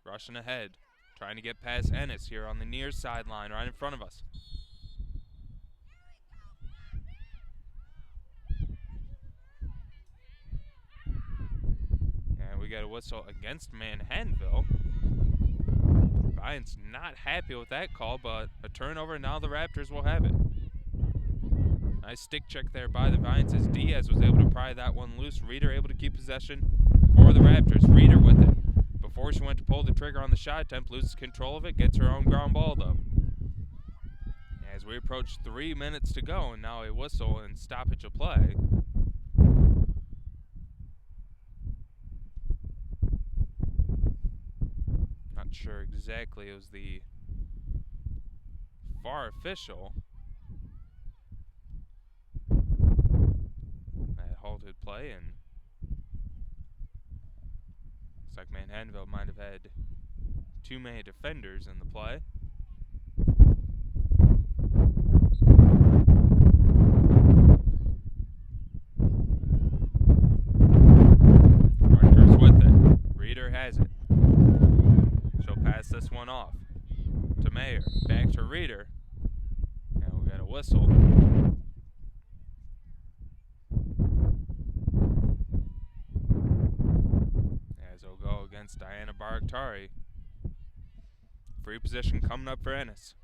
A: rushing ahead, trying to get past Ennis here on the near sideline right in front of us. And we got a whistle against Manhattanville. Valiants not happy with that call, but a turnover, now the Raptors will have it. Nice stick check there by the Valiants as Diaz was able to pry that one loose. Reeder able to keep possession for the Raptors. Reeder with it. Before she went to pull the trigger on the shot attempt, loses control of it, gets her own ground ball though. As we approach 3 minutes to go, and now a whistle and stoppage of play. Not sure exactly, it was the VAR official that halted play, and looks like Manhattanville might have had too many defenders in the play. one off. To Mayer, back to Reeder. And we got a whistle. As it'll go against Diana Barakhtari. Free position coming up for Ennis.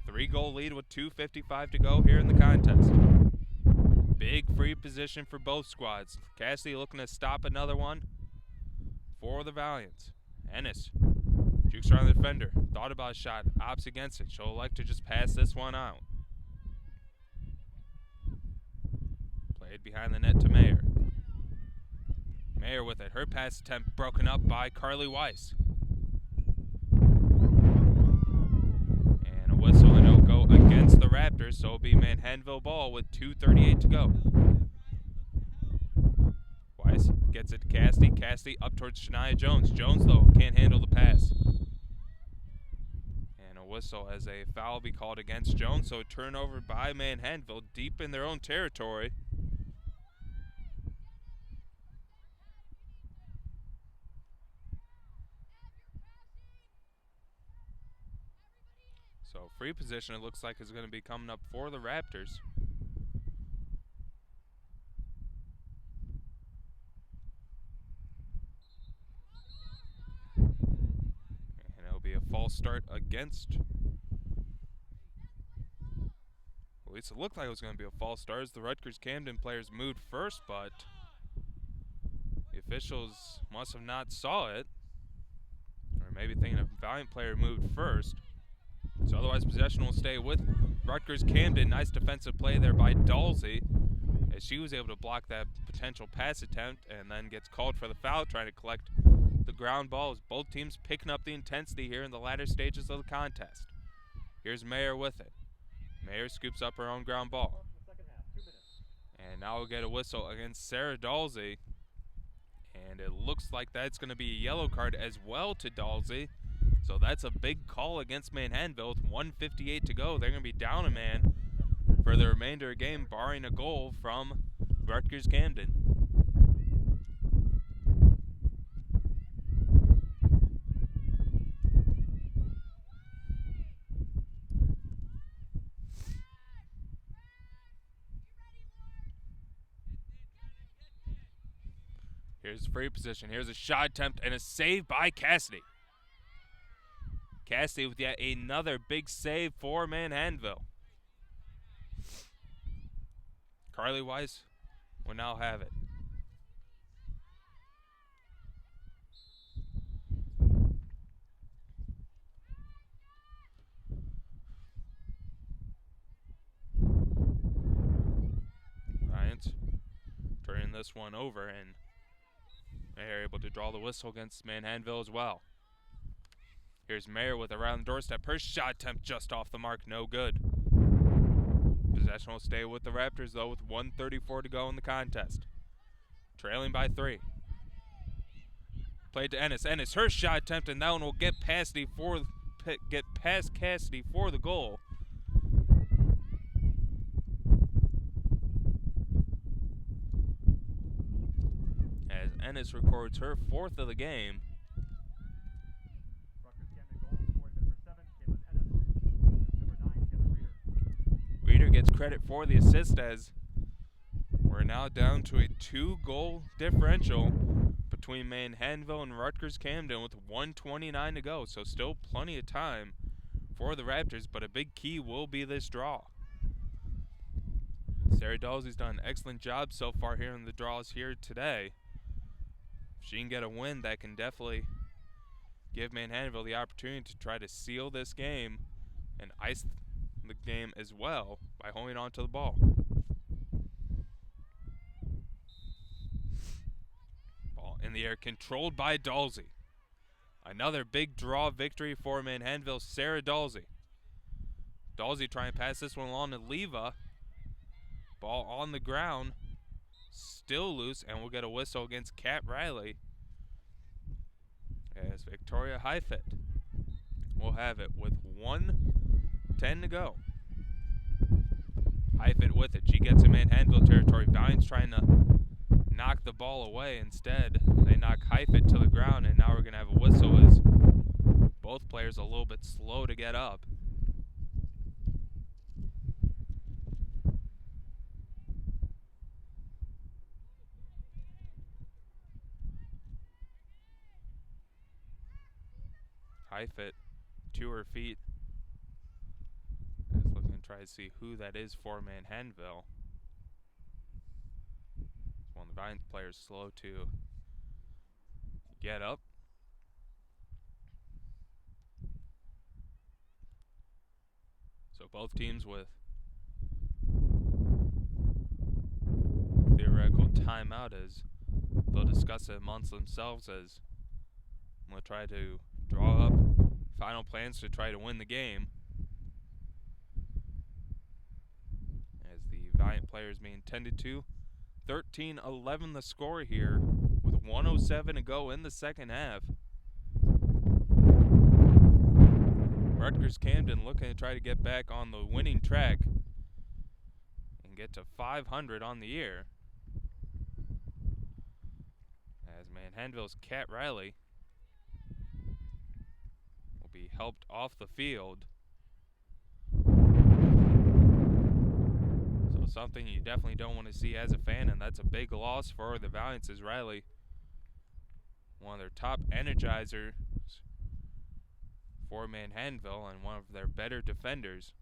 A: 3-goal lead with 2:55 to go here in the contest. Big free position for both squads. Cassidy looking to stop another one for the Valiants. Ennis jukes around the defender. Thought about a shot. Opts against it. She'll elect to just pass this one out. Played behind the net to Mayer. Mayer with it. Her pass attempt broken up by Carly Weiss. And a whistle, and it'll go against the Raptors, so it'll be Manhattanville ball with 2:38 to go. Weiss gets it to Cassidy. Cassidy up towards Shania Jones. Jones, though, can't handle the pass. And a whistle as a foul be called against Jones, so a turnover by Manhattanville deep in their own territory. So free position, it looks like, is going to be coming up for the Raptors. And it'll be a false start against. At least it looked like it was going to be a false start as the Rutgers-Camden players moved first, but the officials must have not saw it. Or maybe thinking a Valiant player moved first. So otherwise possession will stay with Rutgers-Camden. Nice defensive play there by Dalsey as she was able to block that potential pass attempt and then gets called for the foul, trying to collect the ground ball as both teams picking up the intensity here in the latter stages of the contest. Here's Mayer with it. Mayer scoops up her own ground ball. And now we'll get a whistle against Sarah Dalsey. And it looks like that's going to be a yellow card as well to Dalsey. So that's a big call against Manhattanville with 1:58 to go. They're going to be down a man for the remainder of the game, barring a goal from Rutgers-Camden. Here's free position. Here's a shot attempt and a save by Cassidy. Cassidy with yet another big save for Manhattanville. Carly Weiss will now have it. Valiants turning this one over, and they are able to draw the whistle against Manhattanville as well. Here's Mayer with around the doorstep. Her shot attempt just off the mark, no good. Possession will stay with the Raptors, though, with 1:34 to go in the contest. Trailing by 3. Played to Ennis. Ennis, her shot attempt, and that one will get past Cassidy for the goal. As Ennis records her 4th of the game. Reeder gets credit for the assist as we're now down to a 2-goal differential between Manhattanville and Rutgers-Camden with 1:29 to go. So still plenty of time for the Raptors, but a big key will be this draw. Sarah Dalsey's done an excellent job so far here in the draws here today. If she can get a win, that can definitely give Manhattanville the opportunity to try to seal this game and ice the game as well by holding on to the ball. Ball in the air, controlled by Dalsey. Another big draw victory for Manhattanville, Sarah Dalsey. Dalsey trying to pass this one along to Leva. Ball on the ground, still loose, and we'll get a whistle against Kat Riley as Victoria Heifet will have it with 1:10 to go. Heifet with it. She gets in Manhattanville territory. Valiants trying to knock the ball away. Instead, they knock Heifet to the ground, and now we're going to have a whistle as both players players a little bit slow to get up. Highfit to her feet. Is looking to try to see who that is for Manhattanville. One of the Valiant players slow to get up. So both teams with theoretical timeout as they'll discuss it amongst themselves as we'll try to draw up final plans to try to win the game. As the Valiant players being tended to. 13-11 the score here with 1:07 to go in the second half. Rutgers-Camden looking to try to get back on the winning track and get to 500 on the year. As Manhattanville's Cat Riley will be helped off the field. So something you definitely don't want to see as a fan, and that's a big loss for the Valiants as Riley, one of their top energizers for Manhattanville and one of their better defenders.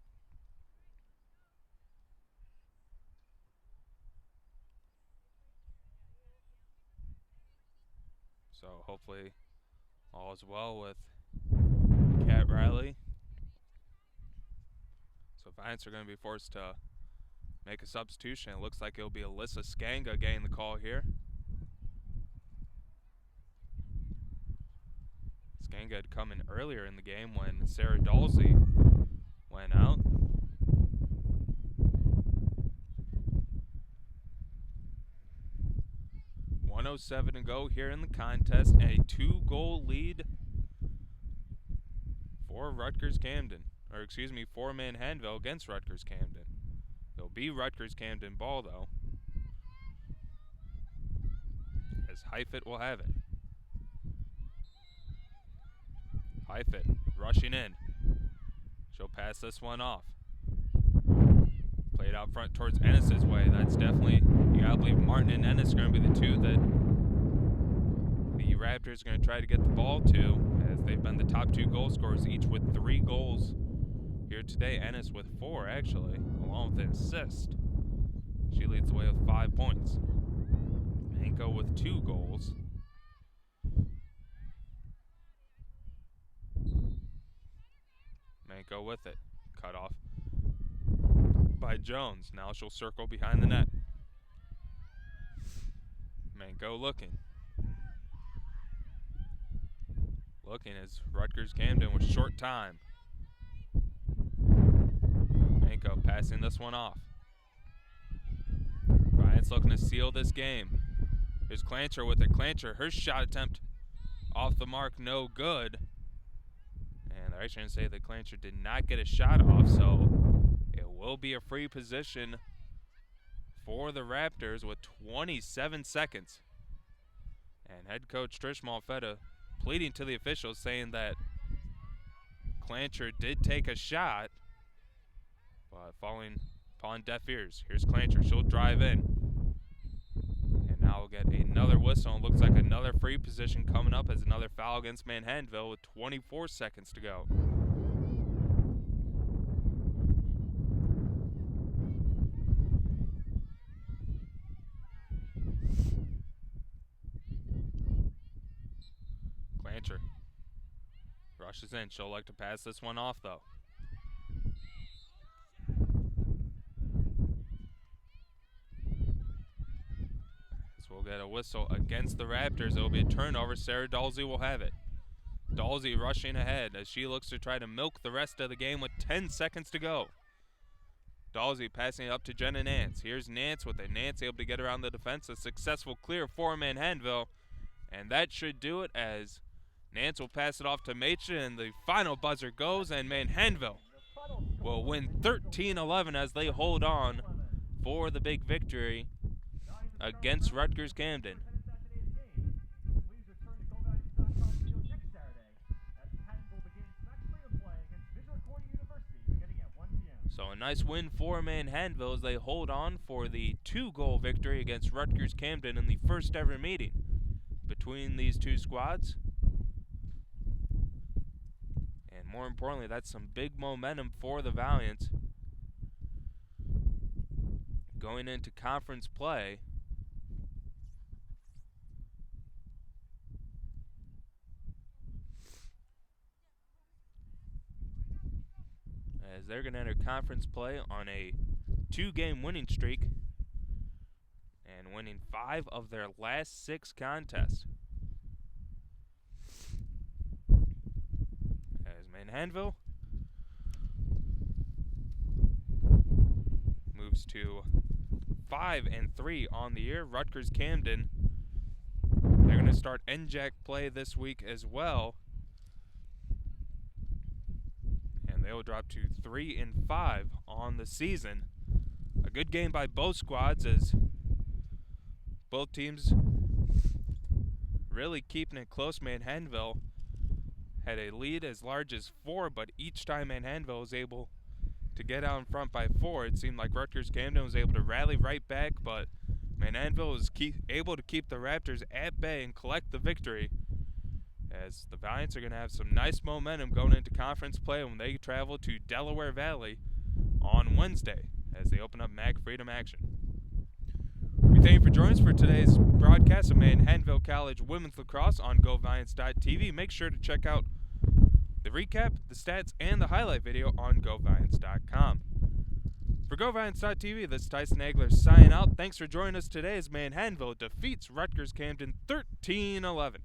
A: So hopefully all is well with Cat Riley. So Valiants are going to be forced to make a substitution. It looks like it'll be Alyssa Skanga getting the call here. Skanga had come in earlier in the game when Sarah Dalsey went out. .107 to go here in the contest, and a 2-goal lead for Rutgers-Camden, or excuse me, for Manhattanville against Rutgers-Camden. It'll be Rutgers-Camden ball though, as Highfit will have it. Highfit rushing in. She'll pass this one off. Play it out front towards Ennis's way. That's definitely, you gotta believe Martin and Ennis are going to be the two that the Raptors are going to try to get the ball to, as they've been the top 2 goal scorers, each with 3 goals here today. Ennis with 4 actually, along with an assist. She leads the way with 5 points. Manko with 2 goals. Manko with it. Cut off by Jones. Now she'll circle behind the net. Manko looking. Looking as Rutgers-Camden with short time. Manko passing this one off. Bryant's looking to seal this game. Here's Clancher with it. Clancher, her shot attempt off the mark, no good. And they're actually going to say that Clancher did not get a shot off, so it will be a free position for the Raptors with 27 seconds. And head coach Trish Malfetta pleading to the officials, saying that Clancher did take a shot, but falling upon deaf ears. Here's Clancher. She'll drive in. And now we'll get another whistle. It looks like another free position coming up as another foul against Manhattanville with 24 seconds to go. Clancher rushes in. She'll like to pass this one off though. We'll get a whistle against the Raptors. It will be a turnover. Sarah Dalsey will have it. Dalsey rushing ahead as she looks to try to milk the rest of the game with 10 seconds to go. Dalsey passing it up to Jenna Nance. Here's Nance with it. Nance able to get around the defense. A successful clear for Manhattanville. And that should do it as Nance will pass it off to Machen, and the final buzzer goes, and Manhattanville will win 13-11 as they hold on for the big victory against Rutgers-Camden. So a nice win for Manhattanville as they hold on for the 2-goal victory against Rutgers-Camden in the first ever meeting between these two squads. And more importantly, that's some big momentum for the Valiants going into conference play. As they're going to enter conference play on a 2-game winning streak and winning 5 of their last 6 contests. As Manhattanville moves to 5-3 on the year. Rutgers-Camden, they're going to start NJAC play this week as well. They'll drop to 3-5 on the season. A good game by both squads as both teams really keeping it close. Manhattanville had a lead as large as 4, but each time Manhattanville was able to get out in front by 4, it seemed like Rutgers-Camden was able to rally right back, but Manhattanville was able to keep the Raptors at bay and collect the victory, as the Valiants are going to have some nice momentum going into conference play when they travel to Delaware Valley on Wednesday as they open up MAC Freedom action. We thank you for joining us for today's broadcast of Manhattanville College Women's Lacrosse on GoValiants.tv. Make sure to check out the recap, the stats, and the highlight video on GoValiants.com. For GoValiants.tv, this is Tyson Nagler signing out. Thanks for joining us today as Manhattanville defeats Rutgers-Camden 13-11.